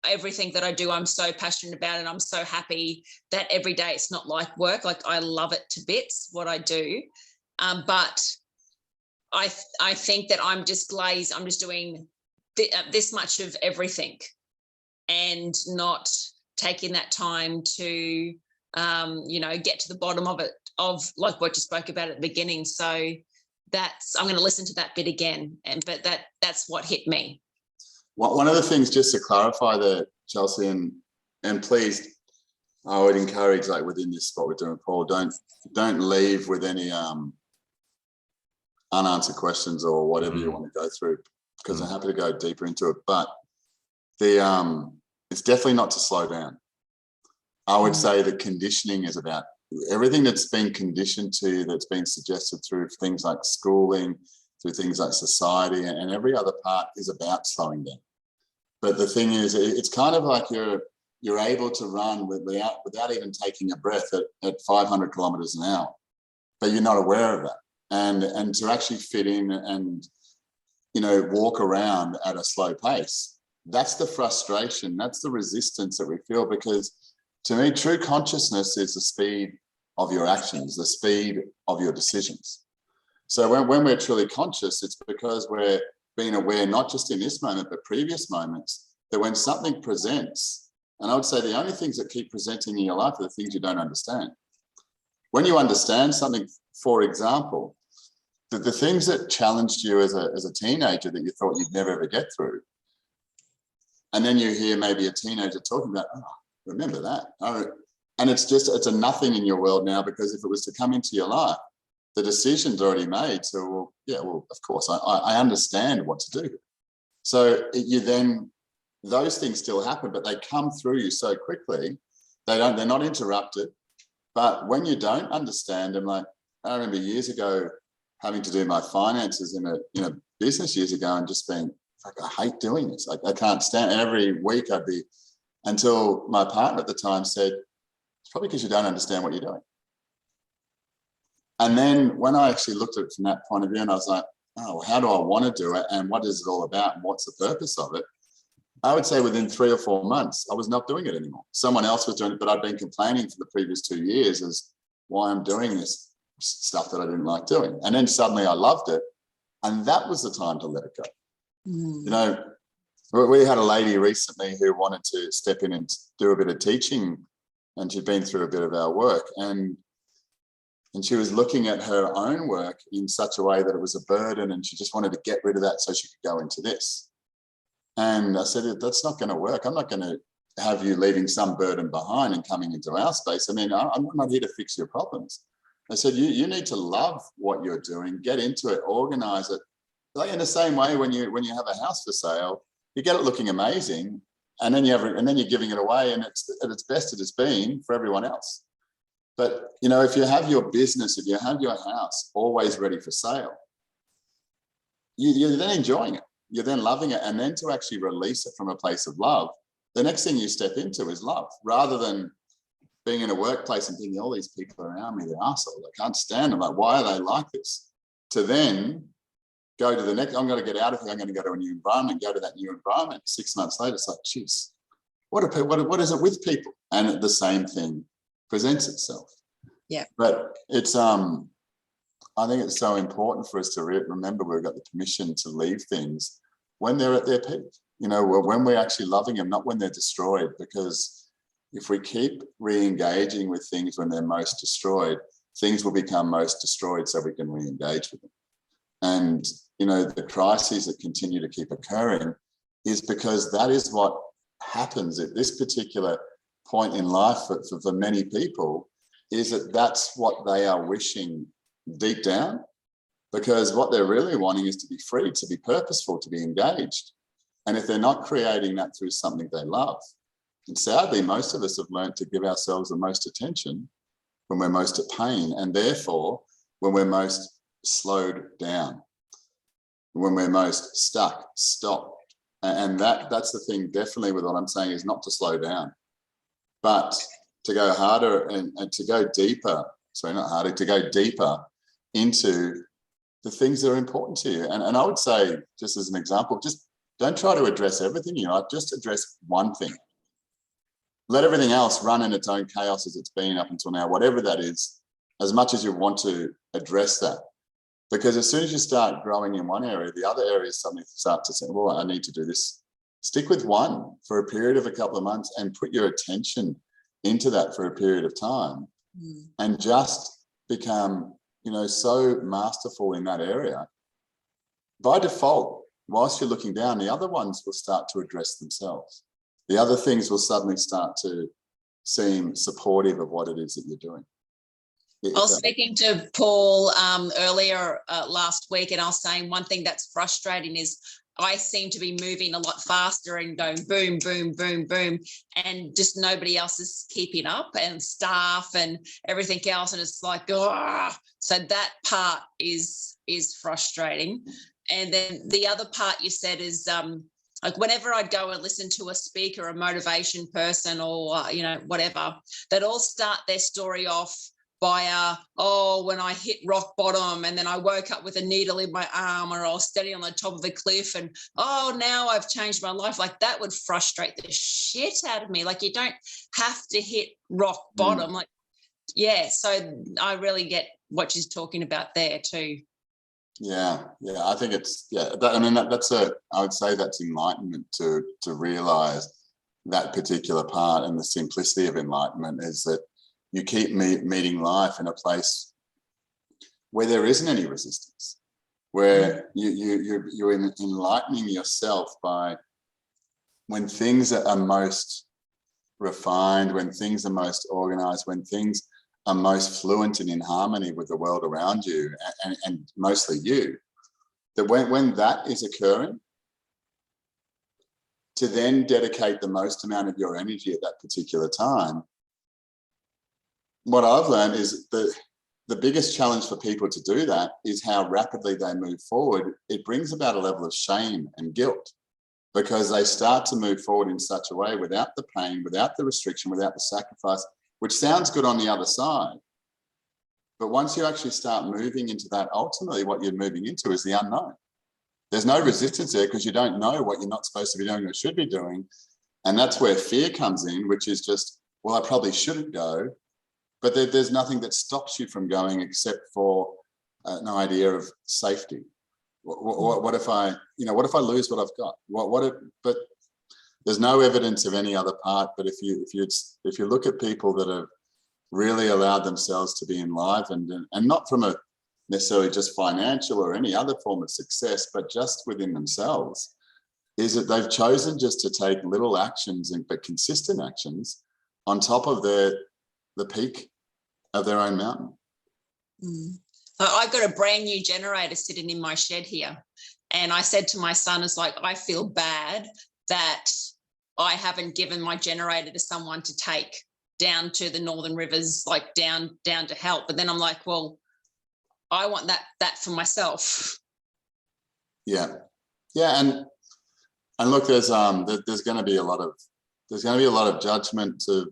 everything that I do, I'm so passionate about, and I'm so happy that every day it's not like work. I love it to bits what I do. But I think that I'm just glazed. I'm just doing this much of everything and not taking that time to, get to the bottom of it, of what you spoke about at the beginning. So I'm going to listen to that bit again. But that's what hit me. One of the things, just to clarify that, Chelsea, and please, I would encourage, within this, what we're doing, Paul, don't leave with any unanswered questions or whatever you want to go through, because I'm happy to go deeper into it. But it's definitely not to slow down. I would say that conditioning is about everything that's been conditioned to you, that's been suggested through things like schooling, through things like society, and every other part is about slowing down. But the thing is, it's kind of like you're able to run without even taking a breath at 500 kilometers an hour, but you're not aware of that. And to actually fit in and, walk around at a slow pace, that's the frustration, that's the resistance that we feel, because to me, true consciousness is the speed of your actions, the speed of your decisions. So when we're truly conscious, it's because we're being aware, not just in this moment, but previous moments, that when something presents, and I would say the only things that keep presenting in your life are the things you don't understand. When you understand something, for example, the things that challenged you as a teenager that you thought you'd never ever get through, and then you hear maybe a teenager talking about, oh, remember that. And it's a nothing in your world now, because if it was to come into your life, the decision's already made. So, of course, I understand what to do. So those things still happen, but they come through you so quickly. They're not interrupted. But when you don't understand them, I remember years ago having to do my finances in a business years ago, and just being I hate doing this. I can't stand it. Every week until my partner at the time said, it's probably because you don't understand what you're doing. And then when I actually looked at it from that point of view, and I was like, oh, how do I want to do it? And what is it all about? And what's the purpose of it? I would say within 3 or 4 months, I was not doing it anymore. Someone else was doing it, but I'd been complaining for the previous 2 years as why I'm doing this stuff that I didn't like doing. And then suddenly I loved it. And that was the time to let it go. We had a lady recently who wanted to step in and do a bit of teaching and she'd been through a bit of our work, and she was looking at her own work in such a way that it was a burden, and she just wanted to get rid of that so she could go into this. And I said, that's not going to work. I'm not going to have you leaving some burden behind and coming into our space. I mean, I'm not here to fix your problems. I said, you need to love what you're doing, get into it, organize it. Like in the same way, when you have a house for sale, you get it looking amazing, and then you're giving it away, and it's at its best it has been for everyone else. But you know, if you have your business, if you have your house always ready for sale, you're then enjoying it, you're then loving it, and then to actually release it from a place of love, the next thing you step into is love, rather than being in a workplace and thinking all these people around me, they're assholes, I can't stand them, like why are they like this? To then go to the next, I'm going to get out of here, I'm going to go to a new environment, go to that new environment. 6 months later, it's like, geez, what is it with people? And the same thing presents itself. Yeah. But it's I think it's so important for us to remember we've got the permission to leave things when they're at their peak. You know, when we're actually loving them, not when they're destroyed. Because if we keep re-engaging with things when they're most destroyed, things will become most destroyed so we can re-engage with them. And, you know, the crises that continue to keep occurring is because that is what happens at this particular point in life for many people, is that that's what they are wishing deep down, because what they're really wanting is to be free, to be purposeful, to be engaged. And if they're not creating that through something they love, and sadly, most of us have learned to give ourselves the most attention when we're most at pain, and therefore when we're most slowed down, when we're most stuck, stopped. And that's the thing, definitely, with what I'm saying, is not to slow down, but to go harder and to go deeper. Sorry, not harder, to go deeper into the things that are important to you. And I would say, just as an example, just don't try to address everything in your life, just address one thing. Let everything else run in its own chaos as it's been up until now, whatever that is, as much as you want to address that. Because as soon as you start growing in one area, the other areas suddenly start to say, well, I need to do this. Stick with one for a period of a couple of months and put your attention into that for a period of time, and just become, you know, so masterful in that area. By default, whilst you're looking down, the other ones will start to address themselves. The other things will suddenly start to seem supportive of what it is that you're doing. I was speaking to Paul earlier last week, and I was saying one thing that's frustrating is I seem to be moving a lot faster and going boom, boom, boom, boom, and just nobody else is keeping up, and staff and everything else. And it's like, oh, so that part is frustrating. And then the other part you said is like whenever I'd go and listen to a speaker, a motivation person, or, you know, whatever, they'd all start their story off by when I hit rock bottom and then I woke up with a needle in my arm, or I was standing on the top of a cliff and now I've changed my life. Like that would frustrate the shit out of me. Like you don't have to hit rock bottom. Like, yeah. So I really get what she's talking about there too. Yeah. I think it's I would say that's enlightenment to realize that particular part, and the simplicity of enlightenment is that you keep meeting life in a place where there isn't any resistance, where you're enlightening yourself by when things are most refined, when things are most organized, when things are most fluent and in harmony with the world around you, and mostly you, that when that is occurring, to then dedicate the most amount of your energy at that particular time. What I've learned is the biggest challenge for people to do that is how rapidly they move forward. It brings about a level of shame and guilt, because they start to move forward in such a way without the pain, without the restriction, without the sacrifice, which sounds good on the other side. But once you actually start moving into that, ultimately what you're moving into is the unknown. There's no resistance there because you don't know what you're not supposed to be doing or should be doing. And that's where fear comes in, which is just, well, I probably shouldn't go. But there's nothing that stops you from going except for an idea of safety. What if I lose what I've got? But there's no evidence of any other part. But if you look at people that have really allowed themselves to be enlivened, and not from a necessarily just financial or any other form of success, but just within themselves, is that they've chosen just to take little actions, but consistent actions on top of the peak of their own mountain. I've got a brand new generator sitting in my shed here. And I said to my son, it's like, I feel bad that I haven't given my generator to someone to take down to the Northern Rivers, like down to help. But then I'm like, well, I want that for myself. Yeah. And look, there's going to be a lot of judgment to,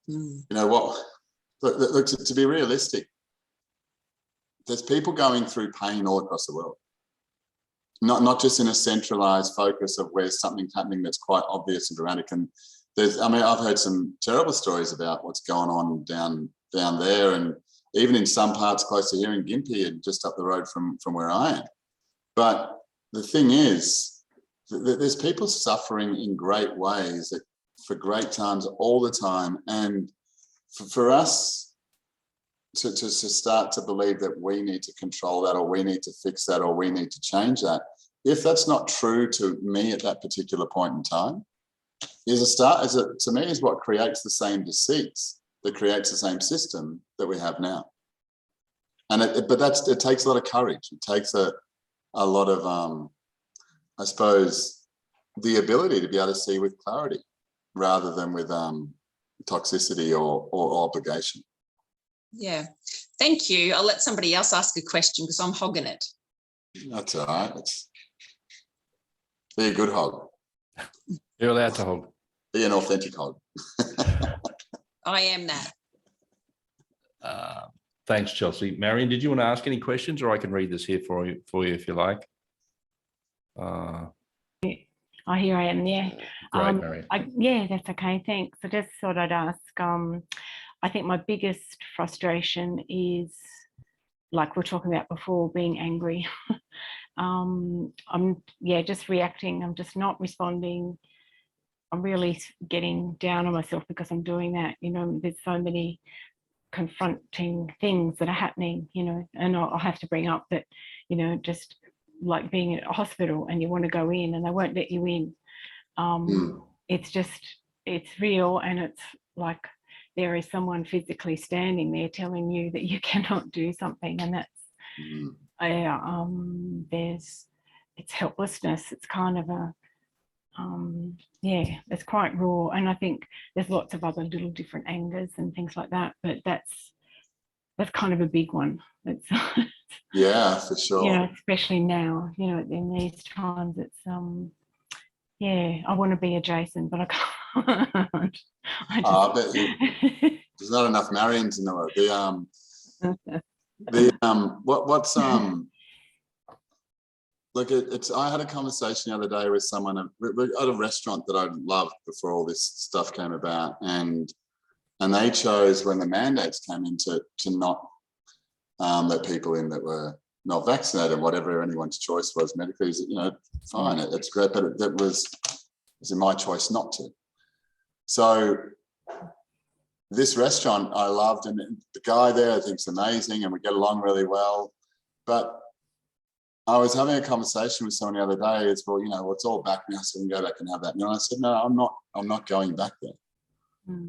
you know what, look, to be realistic, there's people going through pain all across the world. Not just in a centralized focus of where something's happening that's quite obvious and dramatic. And I've heard some terrible stories about what's going on down there, and even in some parts close to here in Gympie and just up the road from where I am. But the thing is, there's people suffering in great ways for great times all the time. And for us to start to believe that we need to control that, or we need to fix that, or we need to change that, if that's not true to me at that particular point in time, to me is what creates the same deceits, that creates the same system that we have now. And it takes a lot of courage. It takes a lot of I suppose the ability to be able to see with clarity rather than with toxicity or obligation. Yeah, thank you. I'll let somebody else ask a question because I'm hogging it. That's all right. Be a good hog. You're allowed to hog. Be an authentic hog. I am that. Thanks, Chelsea. Marion, did you want to ask any questions, or I can read this here for you if you like? Here I am. Yeah. Great, Marion. Yeah, that's okay. Thanks. I just thought I'd ask. I think my biggest frustration is, like we're talking about before, being angry. I'm just reacting. I'm just not responding. I'm really getting down on myself because I'm doing that. You know, there's so many confronting things that are happening, you know, and I'll have to bring up that, you know, just like being in a hospital and you want to go in and they won't let you in. It's real, and it's like there is someone physically standing there telling you that you cannot do something, and that's it's helplessness. It's kind of a it's quite raw, and I think there's lots of other little different angers and things like that, but that's kind of a big one. It's yeah, for sure. You know, especially now, you know, in these times, it's I want to be a Jason, but I can't. I bet there's not enough Marions in the world. Look, I had a conversation the other day with someone at a restaurant that I loved before all this stuff came about, and they chose, when the mandates came in, to not let people in that were not vaccinated, whatever anyone's choice was medically. You know, fine, it's great, but it was my choice not to. So this restaurant I loved, and the guy there I think's amazing, and we get along really well, but I was having a conversation with someone the other day. It's, well, you know, it's all back now, so we can go back and have that. And I said, no, I'm not going back there.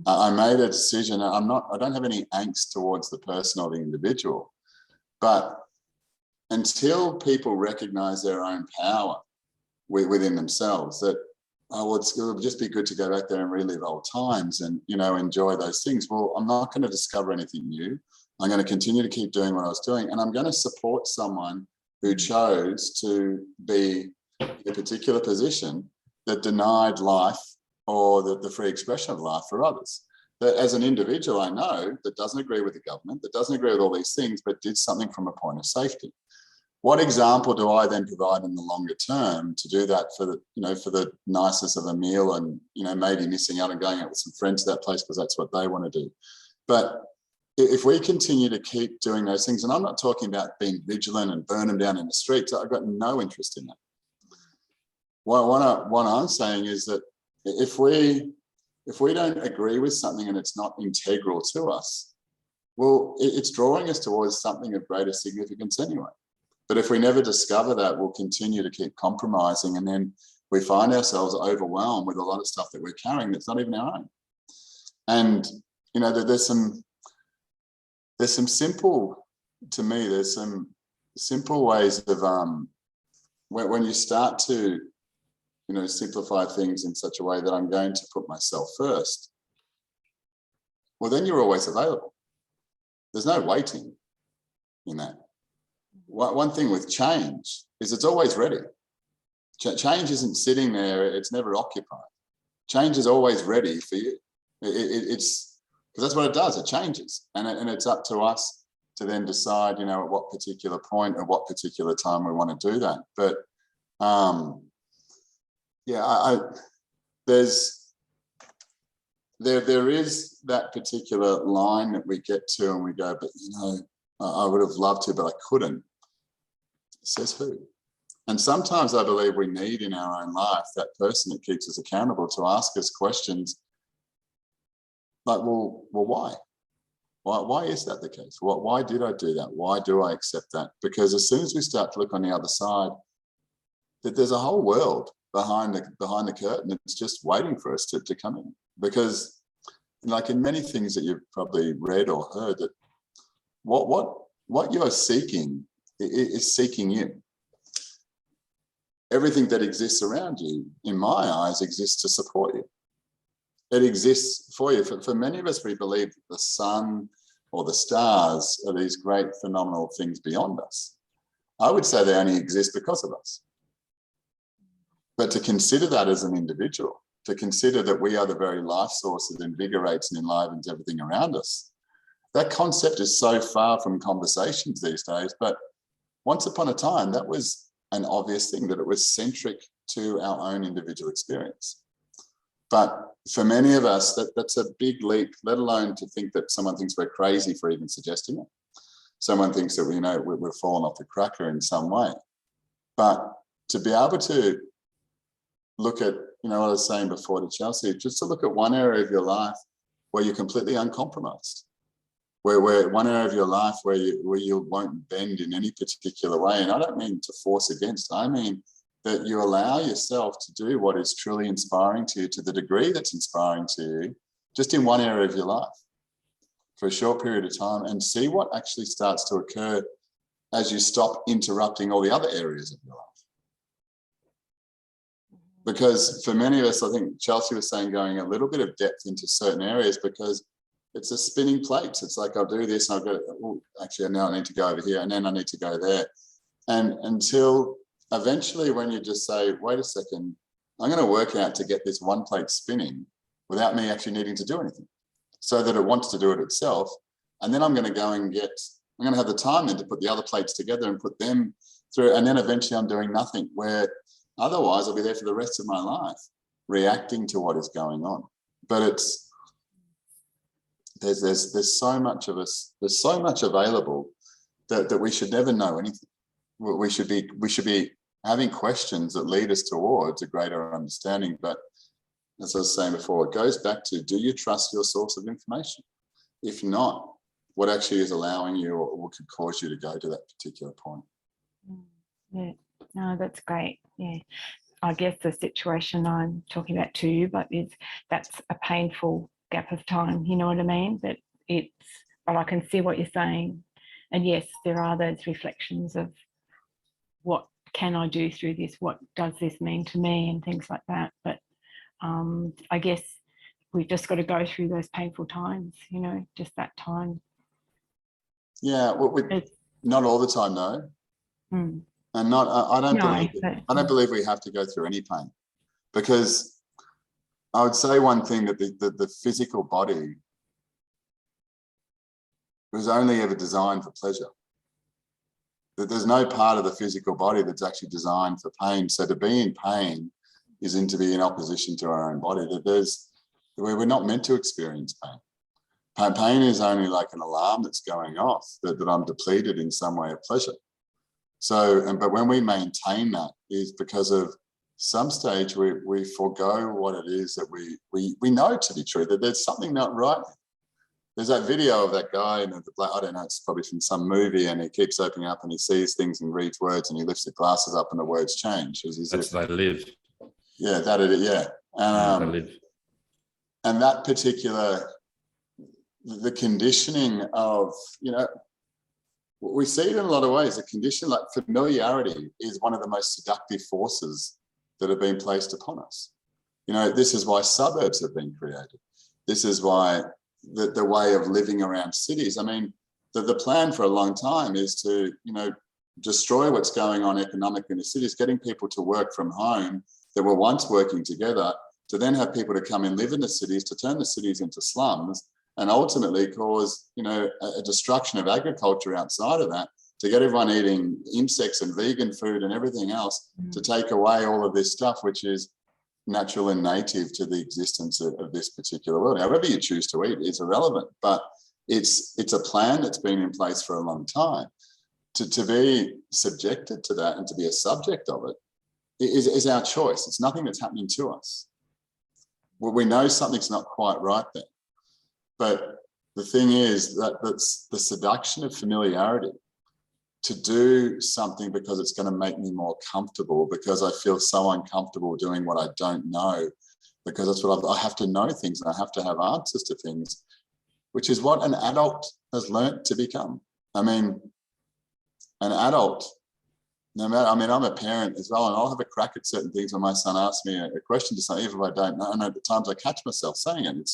I made a decision. I don't have any angst towards the person or the individual, but until people recognize their own power within themselves, that, it would just be good to go back there and relive old times and, you know, enjoy those things. Well, I'm not going to discover anything new. I'm going to continue to keep doing what I was doing, and I'm going to support someone who chose to be in a particular position that denied life or the free expression of life for others. That as an individual, I know that doesn't agree with the government, that doesn't agree with all these things, but did something from a point of safety. What example do I then provide in the longer term to do that for the nicest of a meal, and, you know, maybe missing out and going out with some friends to that place because that's what they want to do? But if we continue to keep doing those things, and I'm not talking about being vigilant and burn them down in the streets, I've got no interest in that. What I'm saying is that if we don't agree with something and it's not integral to us, well, it's drawing us towards something of greater significance anyway. But if we never discover that, we'll continue to keep compromising, and then we find ourselves overwhelmed with a lot of stuff that we're carrying that's not even our own. And you know, there's some simple, to me, there's some simple ways of when you start to, you know, simplify things in such a way that I'm going to put myself first, well, then you're always available. There's no waiting in that. One thing with change is it's always ready. Change isn't sitting there, it's never occupied. Change is always ready for you. It's because that's what it does, it changes. And it's up to us to then decide, you know, at what particular point, at what particular time we want to do that. But yeah, there is that particular line that we get to and we go, but you know, I would have loved to, but I couldn't. Says who? And sometimes I believe we need in our own life that person that keeps us accountable to ask us questions like, well, why? Why is that the case? Why did I do that? Why do I accept that? Because as soon as we start to look on the other side, that there's a whole world behind the curtain. It's just waiting for us to come in. Because like in many things that you've probably read or heard, that what you're seeking is seeking you. Everything that exists around you, in my eyes, exists to support you. It exists for you. For many of us, we believe the sun or the stars are these great phenomenal things beyond us. I would say they only exist because of us. But to consider that as an individual, to consider that we are the very life source that invigorates and enlivens everything around us, that concept is so far from conversations these days. But once upon a time, that was an obvious thing, that it was centric to our own individual experience. But for many of us, that's a big leap, let alone to think that someone thinks we're crazy for even suggesting it. Someone thinks that we're fallen off the cracker in some way. But to be able to look at, you know, what I was saying before to Chelsea, just to look at one area of your life where you're completely uncompromised, where one area of your life where you won't bend in any particular way. And I don't mean to force against, I mean that you allow yourself to do what is truly inspiring to you, to the degree that's inspiring to you, just in one area of your life for a short period of time, and see what actually starts to occur as you stop interrupting all the other areas of your life. Because for many of us, I think Chelsea was saying, going a little bit of depth into certain areas, because it's a spinning plates. It's like, I'll do this, and I'll go, oh, actually, now I need to go over here, and then I need to go there. And until eventually, when you just say, wait a second, I'm going to work out to get this one plate spinning without me actually needing to do anything, so that it wants to do it itself. And then I'm going to go and I'm going to have the time then to put the other plates together and put them through. And then eventually I'm doing nothing, where otherwise I'll be there for the rest of my life, reacting to what is going on. But there's so much of us, there's so much available that we should never know anything. We should be having questions that lead us towards a greater understanding. But as I was saying before, it goes back to, do you trust your source of information? If not, what actually is allowing you or what could cause you to go to that particular point? Yeah, no, that's great. Yeah, I guess the situation I'm talking about too, but that's a painful gap of time. You know what I mean? But I can see what you're saying, and yes, there are those reflections of what can I do through this? What does this mean to me, and things like that. But I guess we've just got to go through those painful times. You know, just that time. Yeah, well, not all the time, no. And I don't believe we have to go through any pain, because I would say one thing, that the physical body was only ever designed for pleasure. That there's no part of the physical body that's actually designed for pain. So to be in pain isn't to be in opposition to our own body. That we're not meant to experience pain. Pain is only like an alarm that's going off, that I'm depleted in some way of pleasure. So, but when we maintain that, is because of some stage we forego what it is that we know to be true, that there's something not right. There's that video of that guy in the black, I don't know, it's probably from some movie, and he keeps opening up and he sees things and reads words and he lifts the glasses up and the words change. That's They Live. Yeah, that it, yeah. They Live. And that particular, the conditioning of, you know, we see it in a lot of ways. A condition like familiarity is one of the most seductive forces that have been placed upon us. You know, this is why suburbs have been created. This is why the way of living around cities. I mean, the plan for a long time is to, you know, destroy what's going on economically in the cities, getting people to work from home that were once working together, to then have people to come and live in the cities, to turn the cities into slums, and ultimately cause, you know, a destruction of agriculture outside of that, to get everyone eating insects and vegan food and everything else, to take away all of this stuff, which is natural and native to the existence of this particular world. However you choose to eat is irrelevant, but it's a plan that's been in place for a long time. To be subjected to that and to be a subject of it is our choice. It's nothing that's happening to us. Well, we know something's not quite right there. But the thing is that's the seduction of familiarity, to do something because it's going to make me more comfortable, because I feel so uncomfortable doing what I don't know, because that's what I have to know things and I have to have answers to things, which is what an adult has learnt to become. I mean, an adult, no matter, I mean, I'm a parent as well, and I'll have a crack at certain things when my son asks me a question to something, even if I don't know, and at the times I catch myself saying it.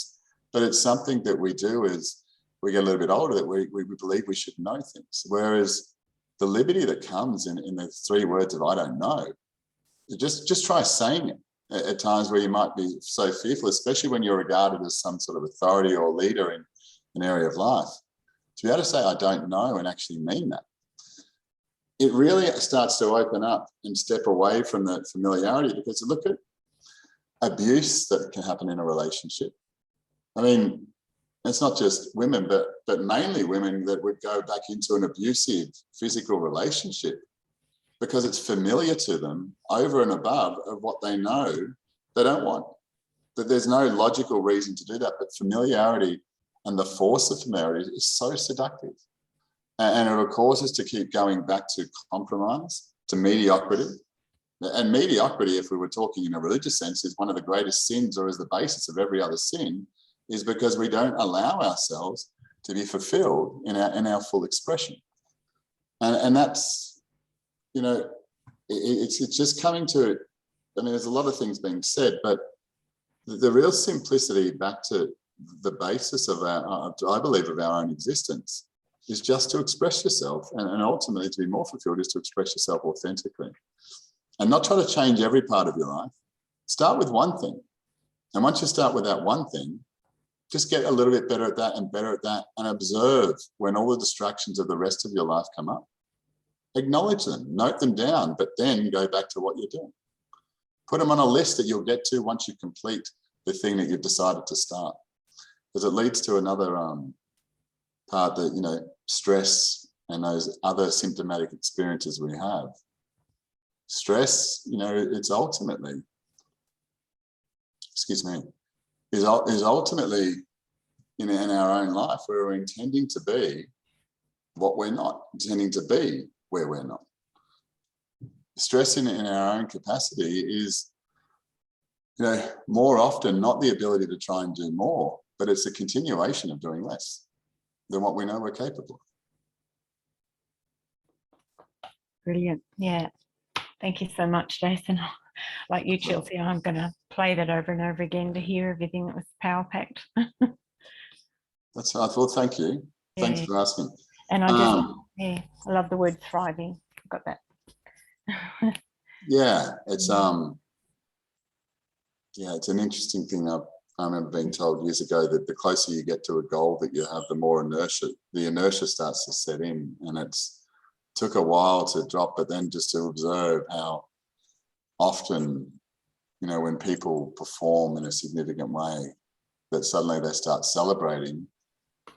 But it's something that we do as we get a little bit older, that we believe we should know things. Whereas the liberty that comes in the 3 words of I don't know, just try saying it at times where you might be so fearful, especially when you're regarded as some sort of authority or leader in an area of life. To be able to say I don't know and actually mean that, it really starts to open up and step away from that familiarity, because look at abuse that can happen in a relationship. I mean, it's not just women, but mainly women that would go back into an abusive physical relationship because it's familiar to them over and above of what they know they don't want. That there's no logical reason to do that, but familiarity and the force of familiarity is so seductive. And it will cause us to keep going back to compromise, to mediocrity. And mediocrity, if we were talking in a religious sense, is one of the greatest sins, or is the basis of every other sin, is because we don't allow ourselves to be fulfilled in our full expression. And that's, you know, it's just coming to, I mean, there's a lot of things being said, but the real simplicity back to the basis of our, I believe, of our own existence is just to express yourself, and ultimately to be more fulfilled is to express yourself authentically. And not try to change every part of your life. Start with one thing. And once you start with that one thing, just get a little bit better at that and better at that, and observe when all the distractions of the rest of your life come up. Acknowledge them, note them down, but then go back to what you're doing. Put them on a list that you'll get to once you complete the thing that you've decided to start. Because it leads to another part that, you know, stress and those other symptomatic experiences we have. Stress, you know, it's ultimately, is ultimately in our own life where we're intending to be what we're not, intending to be where we're not. Stress in our own capacity is, you know, more often not the ability to try and do more, but it's a continuation of doing less than what we know we're capable of. Brilliant. Yeah. Thank you so much, Jason. Like you, Chelsea, I'm going to play that over and over again to hear everything that was power packed. That's what I thought. Thank you. Yeah. Thanks for asking. And I just, I love the word thriving. Got that. Yeah, it's it's an interesting thing. I remember being told years ago that the closer you get to a goal that you have, the more the inertia starts to set in, and took a while to drop, but then just to observe how often, you know, when people perform in a significant way, that suddenly they start celebrating,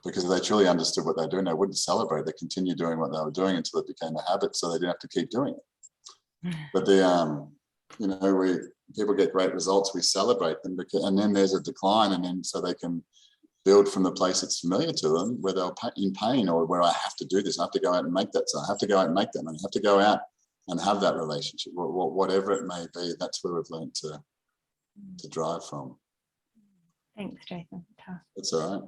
because if they truly understood what they're doing, they wouldn't celebrate. They continue doing what they were doing until it became a habit, so they didn't have to keep doing it. But you know, people get great results, we celebrate them, and then there's a decline, and then so they can build from the place that's familiar to them, where they're in pain, or where I have to do this, I have to go out and make that, so I have to go out and make that, and I have to go out and have that relationship, whatever it may be. That's where we've learned to drive from. Thanks, Jason. Tough. That's all right.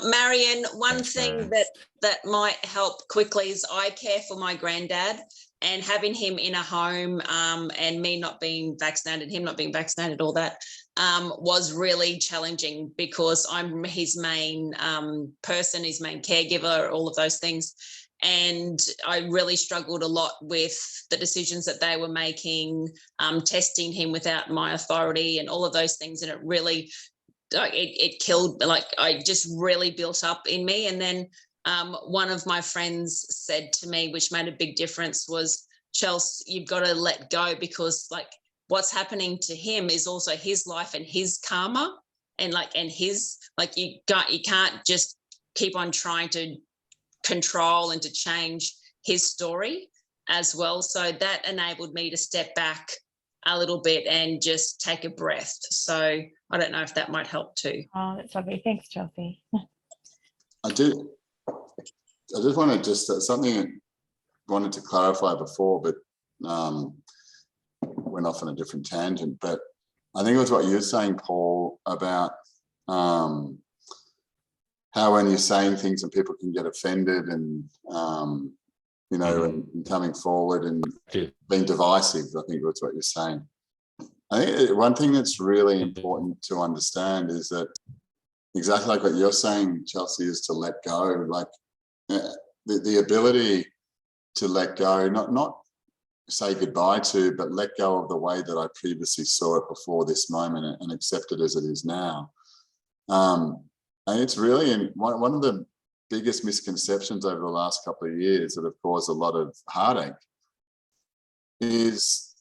Marion, one Thanks, thing Marion. that might help quickly is I care for my granddad, and having him in a home and me not being vaccinated, him not being vaccinated, all that was really challenging, because I'm his main person, his main caregiver, all of those things. And I really struggled a lot with the decisions that they were making, testing him without my authority and all of those things. And it really, it killed, like, I just really built up in me. And then one of my friends said to me, which made a big difference, was, Chelsea, you've got to let go, because like what's happening to him is also his life and his karma, and his, like, you can't just keep on trying to control and to change his story as well. So that enabled me to step back a little bit and just take a breath. So I don't know if that might help too. Oh, that's lovely. Thanks, Chelsea. I just want to something I wanted to clarify before, but went off on a different tangent. But I think it was what you were saying, Paul, about how when you're saying things and people can get offended, and you know, and coming forward and being divisive. I think that's what you're saying. I think one thing that's really important to understand is that exactly like what you're saying, Chelsea, is to let go. Like the ability to let go, not say goodbye to, but let go of the way that I previously saw it before this moment, and accept it as it is now. And it's really one of the biggest misconceptions over the last couple of years that have caused a lot of heartache is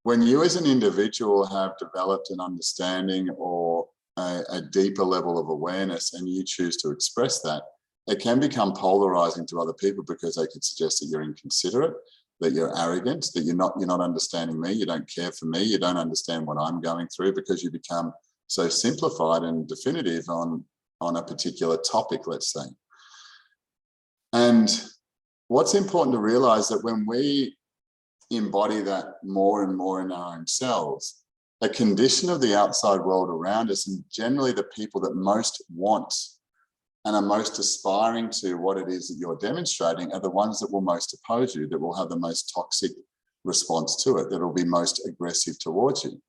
when you as an individual have developed an understanding or a deeper level of awareness, and you choose to express that, it can become polarizing to other people, because they could suggest that you're inconsiderate, that you're arrogant, that you're not understanding me, you don't care for me, you don't understand what I'm going through, because you become so simplified and definitive on a particular topic, let's say. And what's important to realize that when we embody that more and more in our own selves, a condition of the outside world around us, and generally the people that most want and are most aspiring to what it is that you're demonstrating, are the ones that will most oppose you, that will have the most toxic response to it, that will be most aggressive towards you.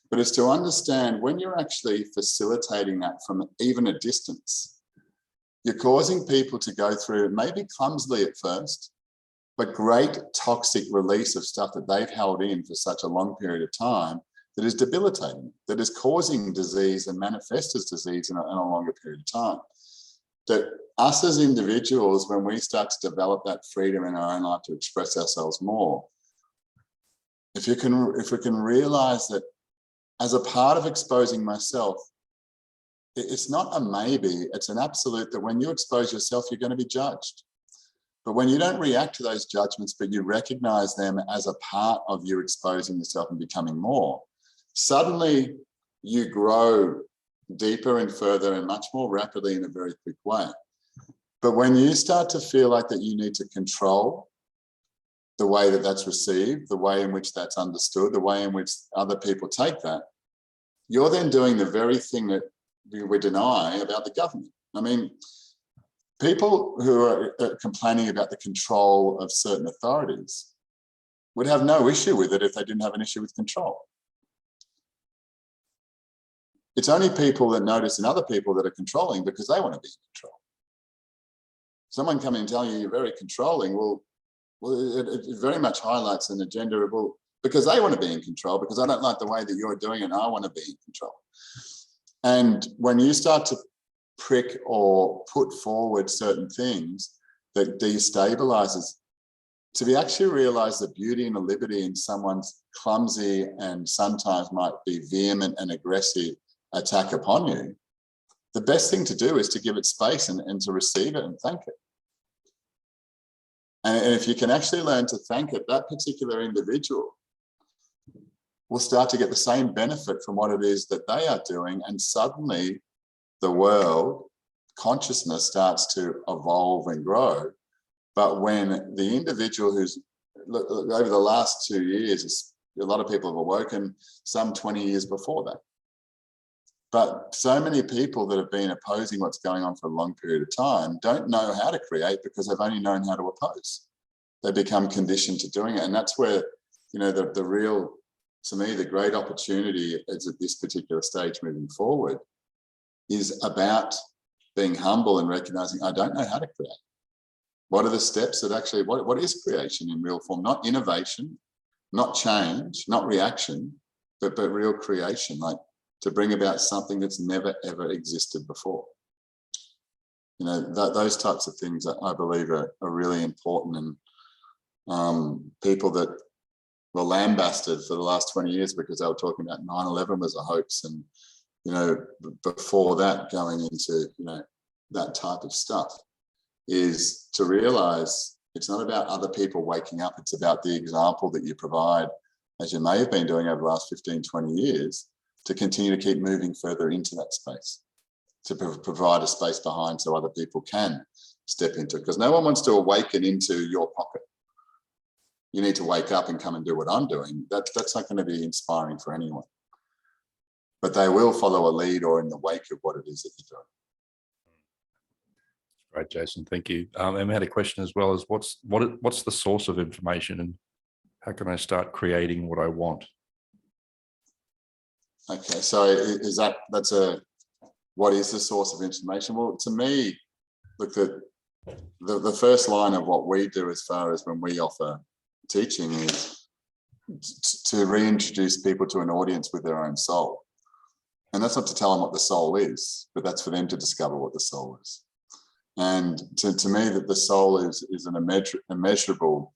But it's to understand when you're actually facilitating that from even a distance, you're causing people to go through, maybe clumsily at first, but great toxic release of stuff that they've held in for such a long period of time, that is debilitating, that is causing disease and manifests as disease in a longer period of time. That us as individuals, when we start to develop that freedom in our own life to express ourselves more, if we can realize that as a part of exposing myself, it's not a maybe, it's an absolute, that when you expose yourself, you're going to be judged. But when you don't react to those judgments, but you recognize them as a part of you exposing yourself and becoming more, suddenly you grow deeper and further and much more rapidly in a very quick way. But when you start to feel like that you need to control the way that that's received, the way in which that's understood, the way in which other people take that, you're then doing the very thing that we deny about the government. I mean, people who are complaining about the control of certain authorities would have no issue with it if they didn't have an issue with control. It's only people that notice in other people that are controlling because they want to be in control. Someone coming and telling you you're very controlling, well, it very much highlights an agenda of, well, because they want to be in control, because I don't like the way that you're doing it and I want to be in control. And when you start to prick or put forward certain things that destabilizes, to be actually realize the beauty and the liberty in someone's clumsy and sometimes might be vehement and aggressive attack upon you, the best thing to do is to give it space and to receive it and thank it. And if you can actually learn to thank it, that particular individual will start to get the same benefit from what it is that they are doing. And suddenly the world consciousness starts to evolve and grow. But when the individual who's, look, over the last 2 years, a lot of people have awoken, some 20 years before that. But so many people that have been opposing what's going on for a long period of time don't know how to create because they've only known how to oppose. They become conditioned to doing it. And that's where, you know, the real, to me, the great opportunity is at this particular stage moving forward is about being humble and recognizing, I don't know how to create. What are the steps that actually, what is creation in real form? Not innovation, not change, not reaction, but real creation, like to bring about something that's never, ever existed before. You know, those types of things I believe are really important. And people that were lambasted for the last 20 years because they were talking about 9/11 was a hoax. And, you know, before that, going into, you know, that type of stuff, is to realize it's not about other people waking up. It's about the example that you provide, as you may have been doing over the last 15, 20 years, to continue to keep moving further into that space, to provide a space behind so other people can step into it. Because no one wants to awaken into your pocket. You need to wake up and come and do what I'm doing. That's not going to be inspiring for anyone. But they will follow a lead or in the wake of what it is that you're doing. Great, Jason. Thank you. And we had a question as well as what's the source of information and how can I start creating what I want? Okay, so what is the source of information? Well, to me, look, the first line of what we do as far as when we offer teaching is to reintroduce people to an audience with their own soul. And that's not to tell them what the soul is, but that's for them to discover what the soul is. And to me, that the soul is an immeasurable,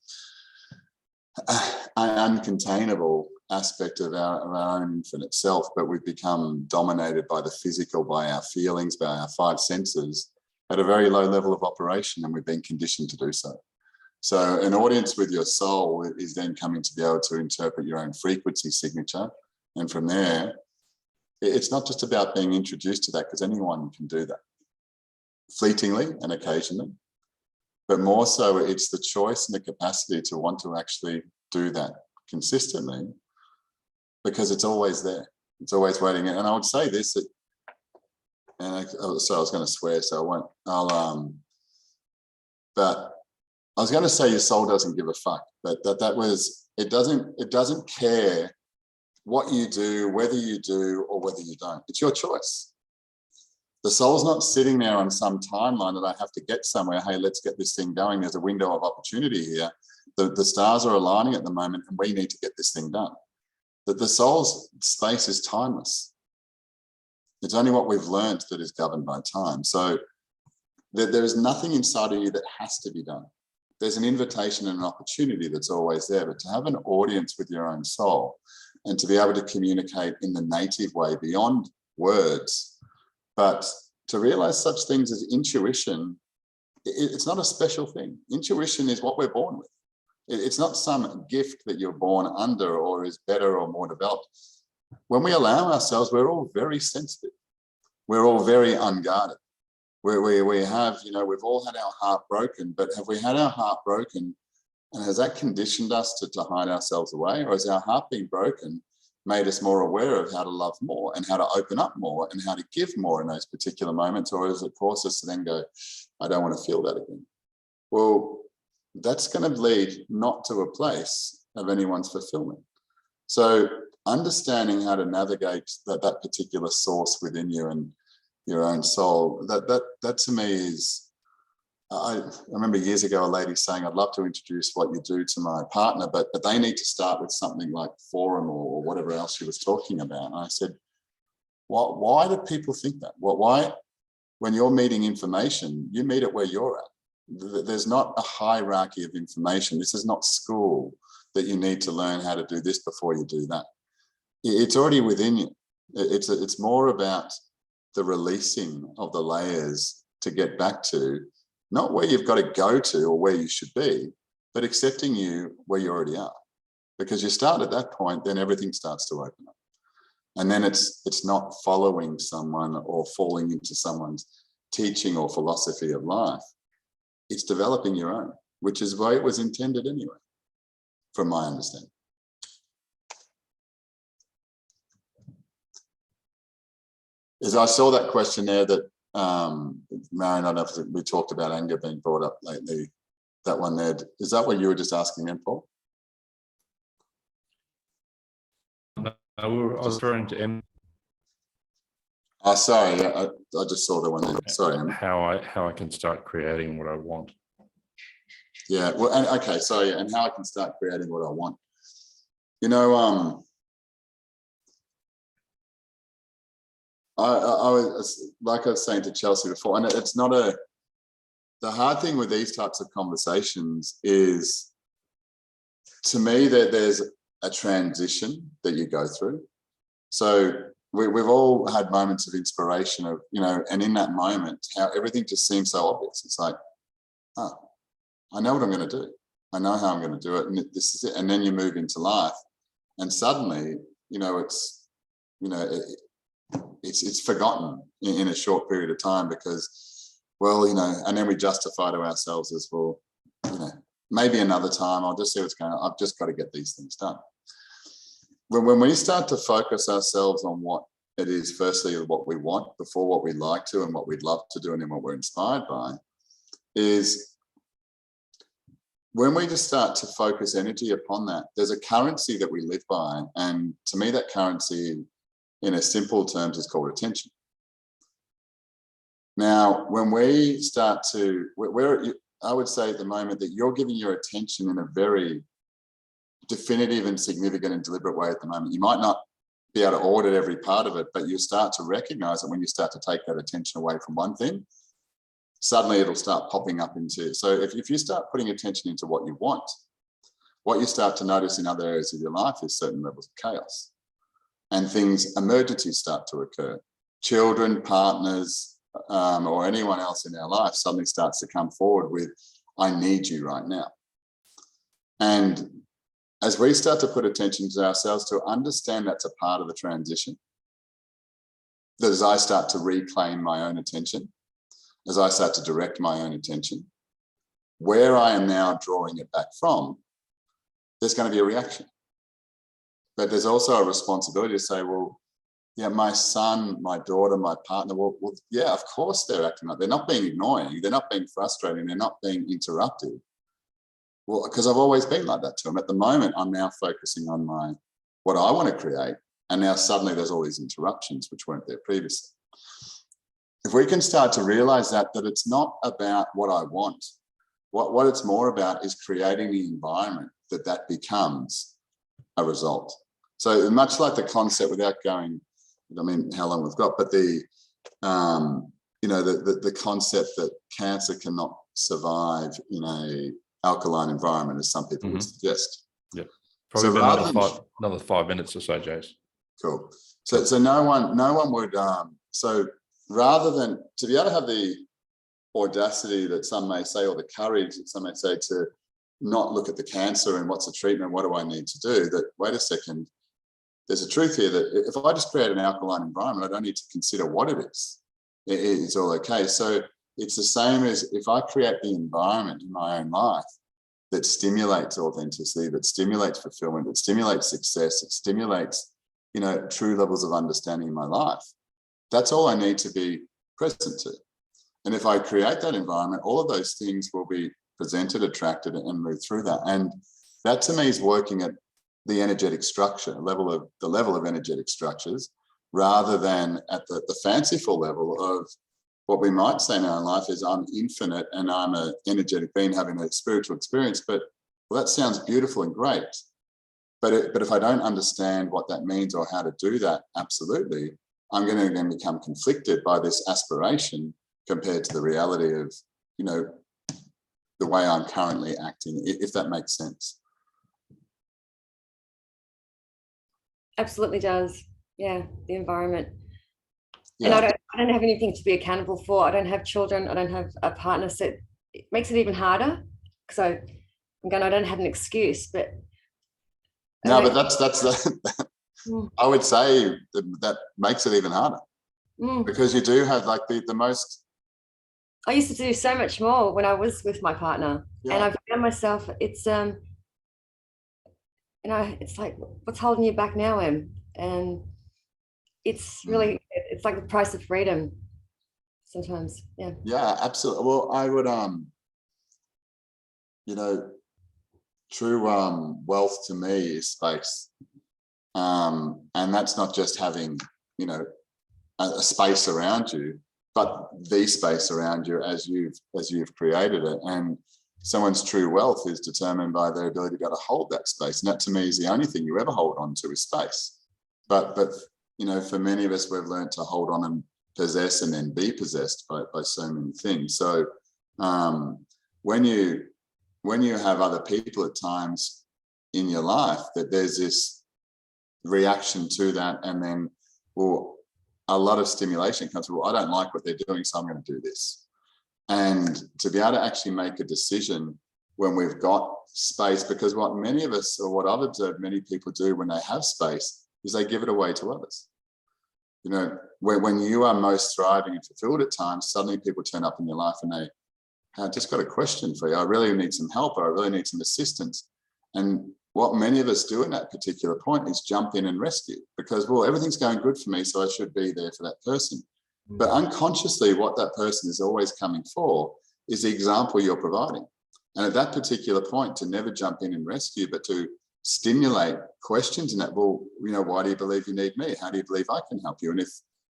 uncontainable aspect of our own infinite self, but we've become dominated by the physical, by our feelings, by our 5 senses at a very low level of operation, and we've been conditioned to do so. So an audience with your soul is then coming to be able to interpret your own frequency signature. And from there, it's not just about being introduced to that, because anyone can do that fleetingly and occasionally, but more so it's the choice and the capacity to want to actually do that consistently, because it's always there. It's always waiting. And I would say this, so I was going to swear, so I won't. But I was going to say your soul doesn't give a fuck, but it doesn't care what you do, whether you do or whether you don't. It's your choice. The soul's not sitting there on some timeline that I have to get somewhere. Hey, let's get this thing going. There's a window of opportunity here. The stars are aligning at the moment and we need to get this thing done. That the soul's space is timeless. It's only what we've learned that is governed by time. So there is nothing inside of you that has to be done. There's an invitation and an opportunity that's always there, but to have an audience with your own soul and to be able to communicate in the native way beyond words, but to realize such things as intuition, it's not a special thing. Intuition is what we're born with. It's not some gift that you're born under or is better or more developed. When we allow ourselves, we're all very sensitive. We're all very unguarded. We have, you know, we've all had our heart broken, but have we had our heart broken and has that conditioned us to hide ourselves away? Or has our heart being broken made us more aware of how to love more and how to open up more and how to give more in those particular moments? Or has it forced us to then go, I don't want to feel that again? Well, that's going to lead not to a place of anyone's fulfillment. So understanding how to navigate that particular source within you and your own soul, that to me is, I remember years ago a lady saying, I'd love to introduce what you do to my partner, but they need to start with something like forum or whatever else she was talking about. And I said, why do people think that? Why, when you're meeting information, you meet it where you're at. There's not a hierarchy of information. This is not school that you need to learn how to do this before you do that. It's already within you. It's more about the releasing of the layers to get back to, not where you've got to go to or where you should be, but accepting you where you already are. because you start at that point, then everything starts to open up. And then it's not following someone or falling into someone's teaching or philosophy of life. It's developing your own, which is why it was intended anyway, from my understanding. As I saw that question there that Marion, I don't know if we talked about anger being brought up lately, that one there. Is that what you were just asking then, Paul? I was referring to Em, Oh, sorry, I just saw the one there. Sorry, Emma. how I can start creating what I want. Yeah, well, and okay, so yeah, and how I can start creating what I want. You know, I was, like I was saying to Chelsea before, and it's not the hard thing with these types of conversations is, to me, that there's a transition that you go through. So we've all had moments of inspiration of, you know, and in that moment, how everything just seems so obvious. It's like, oh, I know what I'm going to do. I know how I'm going to do it. And this is it. And then you move into life and suddenly, you know, it's forgotten in a short period of time because, well, you know, and then we justify to ourselves as, well, you know, maybe another time, I'll just see what's going on. I've just got to get these things done. When we start to focus ourselves on what it is, firstly, what we want before what we like to and what we'd love to do and then what we're inspired by, is when we just start to focus energy upon that, there's a currency that we live by. And to me, that currency in a simple terms is called attention. Now, when we start to, I would say at the moment that you're giving your attention in a very definitive and significant and deliberate way at the moment. You might not be able to audit every part of it, but you start to recognize that when you start to take that attention away from one thing, suddenly it'll start popping up into. So if you start putting attention into what you want, what you start to notice in other areas of your life is certain levels of chaos. And emergencies start to occur. Children, partners, or anyone else in our life suddenly starts to come forward with, I need you right now. And as we start to put attention to ourselves, to understand that's a part of the transition, that as I start to reclaim my own attention, as I start to direct my own attention, where I am now drawing it back from, there's going to be a reaction. But there's also a responsibility to say, well, yeah, my son, my daughter, my partner, well, yeah, of course they're acting like, they're not being annoying, they're not being frustrating, they're not being interruptive. Well, because I've always been like that to them. At the moment, I'm now focusing on what I want to create. And now suddenly there's all these interruptions which weren't there previously. If we can start to realize that it's not about what I want, what it's more about is creating the environment that becomes a result. So much like the concept, without going, I mean, how long we've got, but the concept that cancer cannot survive in a alkaline environment, as some people would suggest. Yep. Probably so another 5 minutes or so, Jace. Cool. So no one would, so rather than to be able to have the audacity that some may say, or the courage that some may say, to not look at the cancer and what's the treatment, what do I need to do, that, wait a second, there's a truth here that if I just create an alkaline environment, I don't need to consider what it is. It's all okay. So it's the same as if I create the environment in my own life that stimulates authenticity, that stimulates fulfillment, that stimulates success, that stimulates, true levels of understanding in my life. That's all I need to be present to. And if I create that environment, all of those things will be presented, attracted, and move through that. And that to me is working at the energetic structure, the level of energetic structures, rather than at the fanciful level of what we might say in our life is, I'm infinite and I'm an energetic being having a spiritual experience. But well, that sounds beautiful and great. But if I don't understand what that means or how to do that, absolutely, I'm going to then become conflicted by this aspiration compared to the reality of, the way I'm currently acting, if that makes sense. Absolutely does. Yeah, the environment. Yeah. And I don't have anything to be accountable for. I don't have children. I don't have a partner. So it makes it even harder. So I don't have an excuse, but No, And but that's Mm. I would say that makes it even harder, because you do have like the most. I used to do so much more when I was with my partner, and Yeah. I found myself, it's it's like, what's holding you back now, Em? And it's really, it's like the price of freedom sometimes. Yeah. Yeah, absolutely. Well, I would you know, true wealth to me is space, and that's not just having, you know, a space around you, but the space around you as you've created it. And someone's true wealth is determined by their ability to be able to hold that space, and that to me is the only thing you ever hold on to is space. But you know, for many of us, we've learned to hold on and possess and then be possessed by so many things. So when you have other people at times in your life, that there's this reaction to that, and then, well, a lot of stimulation comes through. Well, I don't like what they're doing, so I'm going to do this. And to be able to actually make a decision when we've got space, because what many of us, or what I've observed many people do when they have space, is they give it away to others. You know, when you are most thriving and fulfilled at times, suddenly people turn up in your life and they, I just got a question for you. I really need some help, or I really need some assistance. And what many of us do in that particular point is jump in and rescue, because, well, everything's going good for me, so I should be there for that person. But unconsciously, what that person is always coming for is the example you're providing. And at that particular point, to never jump in and rescue, but to stimulate questions in that, well, you know, why do you believe you need me? How do you believe I can help you? And if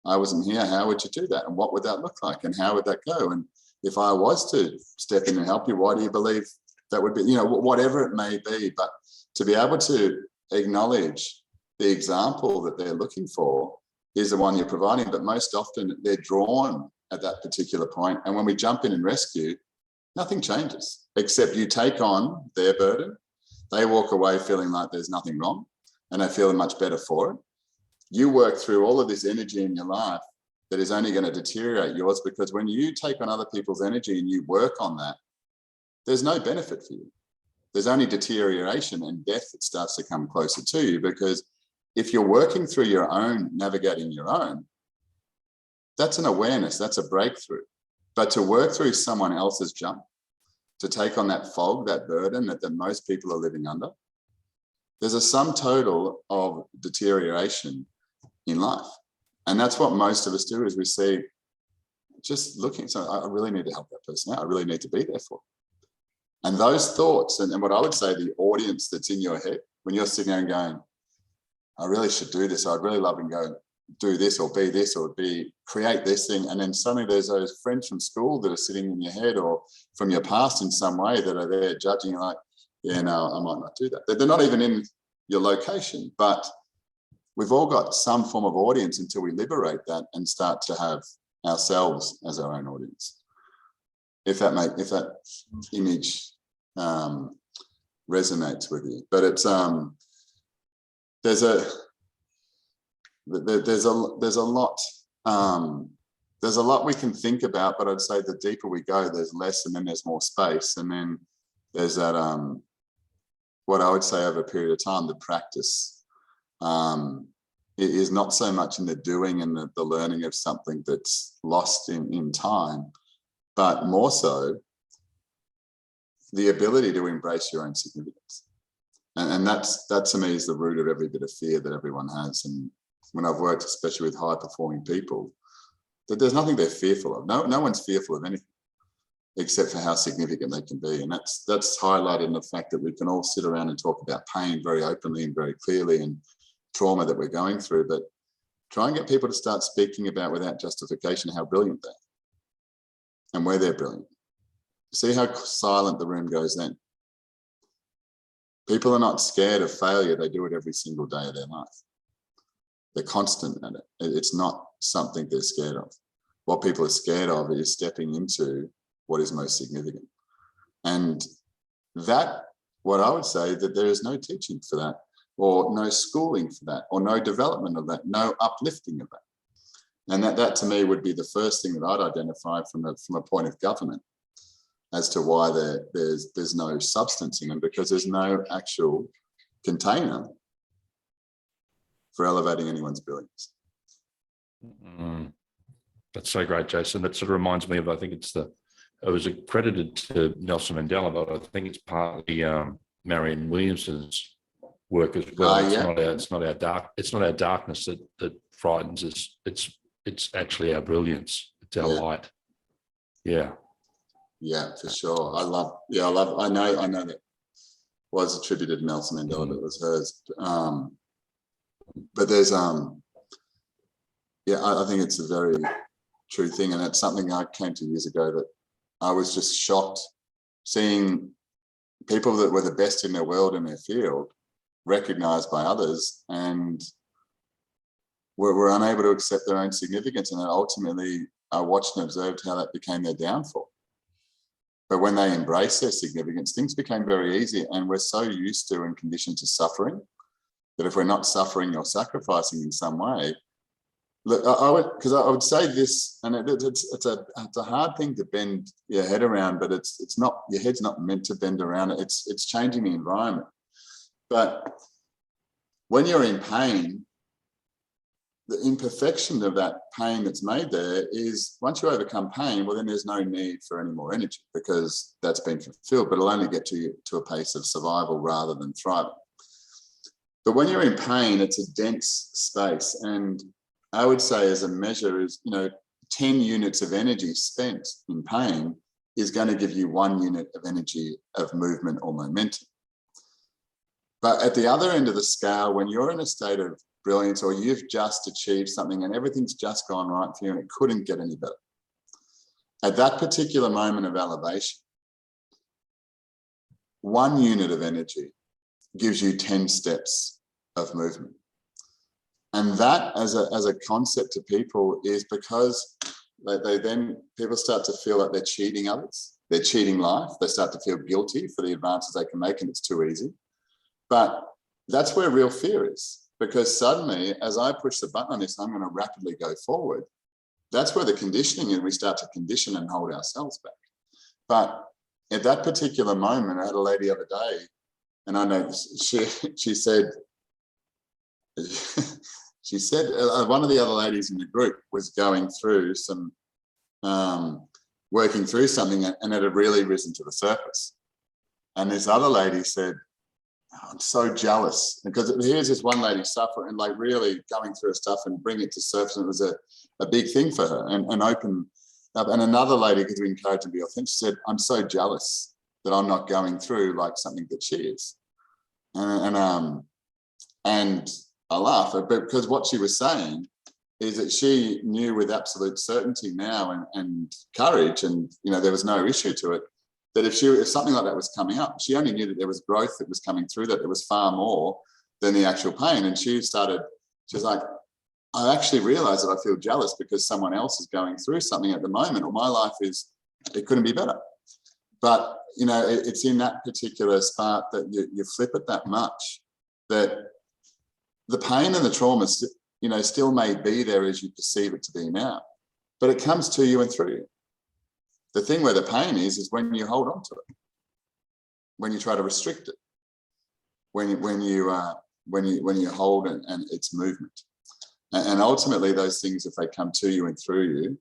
I wasn't here, how would you do that? And what would that look like? And how would that go? And if I was to step in and help you, why do you believe that would be, you know, whatever it may be. But to be able to acknowledge the example that they're looking for is the one you're providing, but most often they're drawn at that particular point. And when we jump in and rescue, nothing changes, except you take on their burden. They walk away feeling like there's nothing wrong, and they feel much better for it. You work through all of this energy in your life that is only going to deteriorate yours, because when you take on other people's energy and you work on that, there's no benefit for you. There's only deterioration and death that starts to come closer to you, because if you're working through your own, navigating your own, that's an awareness, that's a breakthrough. But to work through someone else's jump, to take on that fog, that burden that most people are living under, there's a sum total of deterioration in life. And that's what most of us do, is we see, just looking, so I really need to help that person out. I really need to be there for them. And those thoughts, and what I would say, the audience that's in your head, when you're sitting there and going, I really should do this, I'd really love and go do this or be this or create this thing. And then suddenly there's those friends from school that are sitting in your head, or from your past in some way, that are there judging you, like, yeah, no, I might not do that. They're not even in your location, but we've all got some form of audience until we liberate that and start to have ourselves as our own audience. If that image resonates with you. But it's there's a lot we can think about, but I'd say the deeper we go, there's less, and then there's more space, and then there's that what I would say over a period of time, the practice it is not so much in the doing and the learning of something that's lost in time, but more so the ability to embrace your own significance. And that's, that to me is the root of every bit of fear that everyone has. And when I've worked, especially with high performing people, that there's nothing they're fearful of. No one's fearful of anything except for how significant they can be. And that's highlighted in the fact that we can all sit around and talk about pain very openly and very clearly, and trauma that we're going through, but try and get people to start speaking about, without justification, how brilliant they are and where they're brilliant. See how silent the room goes then. People are not scared of failure. They do it every single day of their life. They're constant at it. It's not something they're scared of. What people are scared of is stepping into what is most significant. And that, what I would say, that there is no teaching for that, or no schooling for that, or no development of that, no uplifting of that. And that to me would be the first thing that I'd identify from a point of government, as to why there's no substance in them, because there's no actual container for elevating anyone's brilliance. That's so great, Jason. That sort of reminds me of, I think it was accredited to Nelson Mandela, but I think it's partly Marianne Williamson's work as well. It's not our darkness that frightens us. It's actually our brilliance. It's our light. Yeah. Yeah, for sure. I know that was attributed to Nelson Mandela, but it was hers. But there's I think it's a very true thing, and it's something I came to years ago that I was just shocked seeing people that were the best in their world in their field recognized by others and were unable to accept their own significance, and then ultimately I watched and observed how that became their downfall. But when they embraced their significance, things became very easy, and we're so used to and conditioned to suffering that if we're not suffering or sacrificing in some way, look, I would say this, and it's a hard thing to bend your head around, but it's not, your head's not meant to bend around it. It's changing the environment. But when you're in pain, the imperfection of that pain that's made there is once you overcome pain, well, then there's no need for any more energy because that's been fulfilled, but it'll only get to you to a pace of survival rather than thriving. But when you're in pain, it's a dense space. And I would say as a measure is, 10 units of energy spent in pain is going to give you 1 unit of energy of movement or momentum. But at the other end of the scale, when you're in a state of brilliance or you've just achieved something and everything's just gone right for you and it couldn't get any better, at that particular moment of elevation, 1 unit of energy gives you 10 steps of movement. And that as a concept to people is because people start to feel like they're cheating others, they're cheating life, they start to feel guilty for the advances they can make and it's too easy. But that's where real fear is, because suddenly as I push the button on this, I'm going to rapidly go forward. That's where the conditioning is. We start to condition and hold ourselves back. But at that particular moment, I had a lady the other day, and I know she said, one of the other ladies in the group was going through some, working through something, and it had really risen to the surface. And this other lady said, I'm so jealous, because here's this one lady suffering and like really going through her stuff and bring it to surface. And it was a big thing for her and open up. And another lady, because we encouraged her to be authentic, said, I'm so jealous that I'm not going through like something that she is. And I laugh, but because what she was saying is that she knew with absolute certainty now and courage, and there was no issue to it, that if something like that was coming up, she only knew that there was growth that was coming through, that there was far more than the actual pain. And she's like, I actually realized that I feel jealous because someone else is going through something at the moment, or my life it couldn't be better. But, it's in that particular spark that you flip it that much, that the pain and the trauma, still may be there as you perceive it to be now, but it comes to you and through you. The thing where the pain is when you hold on to it, when you try to restrict it, when you hold and its movement, and ultimately those things, if they come to you and through you,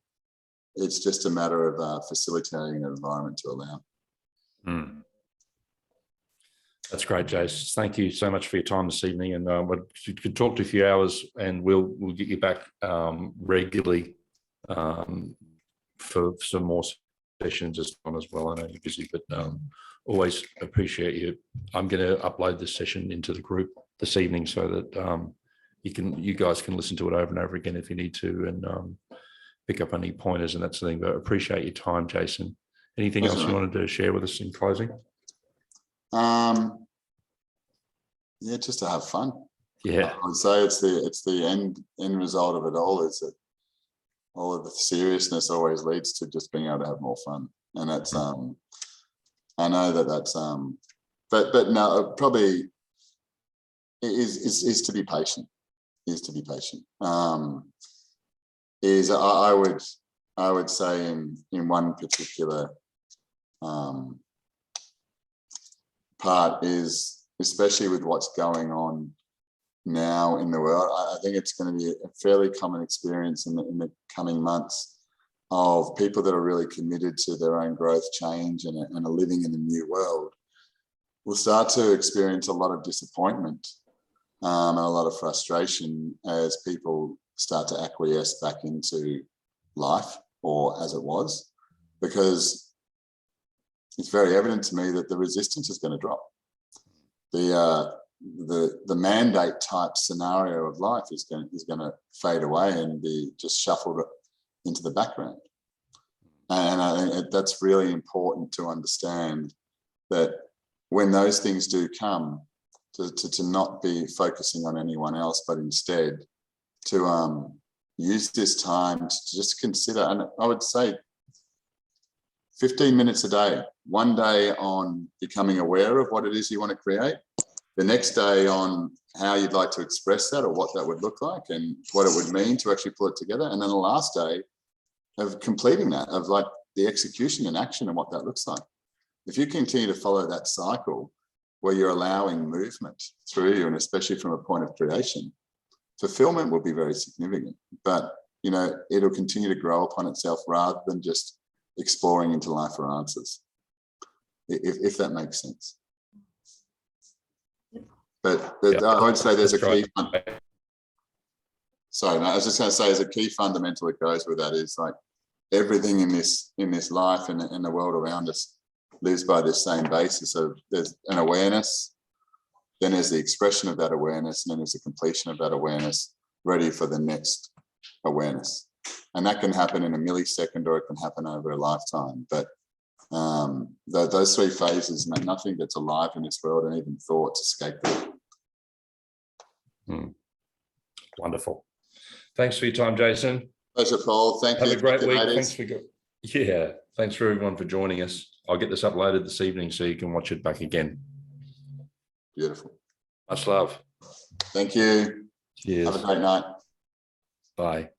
it's just a matter of facilitating an environment to allow. That's great, Jace. Thank you so much for your time this evening, and we could talk to a few hours, and we'll get you back regularly for some more sessions as well. I know you're busy, but always appreciate you. I'm going to upload this session into the group this evening so that you guys can listen to it over and over again if you need to, and pick up any pointers and that sort of thing. But appreciate your time, Jason. Anything else you wanted to share with us in closing? Yeah, just to have fun. Yeah, I would say it's the end result of it all is that all of the seriousness always leads to just being able to have more fun. And that's I know that's but no, probably is to be patient. I would say in one particular part is especially with what's going on now in the world. I think it's going to be a fairly common experience in the coming months of people that are really committed to their own growth, change, and are living in a new world. We'll start to experience a lot of disappointment and a lot of frustration as people start to acquiesce back into life or as it was, because it's very evident to me that the resistance is going to drop. The mandate type scenario of life is going to fade away and be just shuffled into the background. And I think that's really important to understand, that when those things do come, to not be focusing on anyone else, but instead to use this time to just consider, and I would say 15 minutes a day, one day on becoming aware of what it is you want to create, the next day on how you'd like to express that or what that would look like and what it would mean to actually pull it together. And then the last day of completing that, of like the execution and action and what that looks like. If you continue to follow that cycle where you're allowing movement through you, and especially from a point of creation, fulfillment will be very significant, but you know, it'll continue to grow upon itself rather than just exploring into life for answers, if that makes sense. But I would say there's a key. Sorry, no, I was just going to say, there's a key fundamental that goes with that, is like everything in this life and in the world around us lives by this same basis of there's an awareness, then there's the expression of that awareness, and then there's the completion of that awareness, ready for the next awareness. And that can happen in a millisecond, or it can happen over a lifetime. But those three phases, nothing that's alive in this world, and even thoughts, escape them. Wonderful. Thanks for your time, Jason. Pleasure, Paul. Thank you. Have a great week. Ladies. Thanks for everyone for joining us. I'll get this uploaded this evening so you can watch it back again. Beautiful. Much love. Thank you. Cheers. Have a great night. Bye.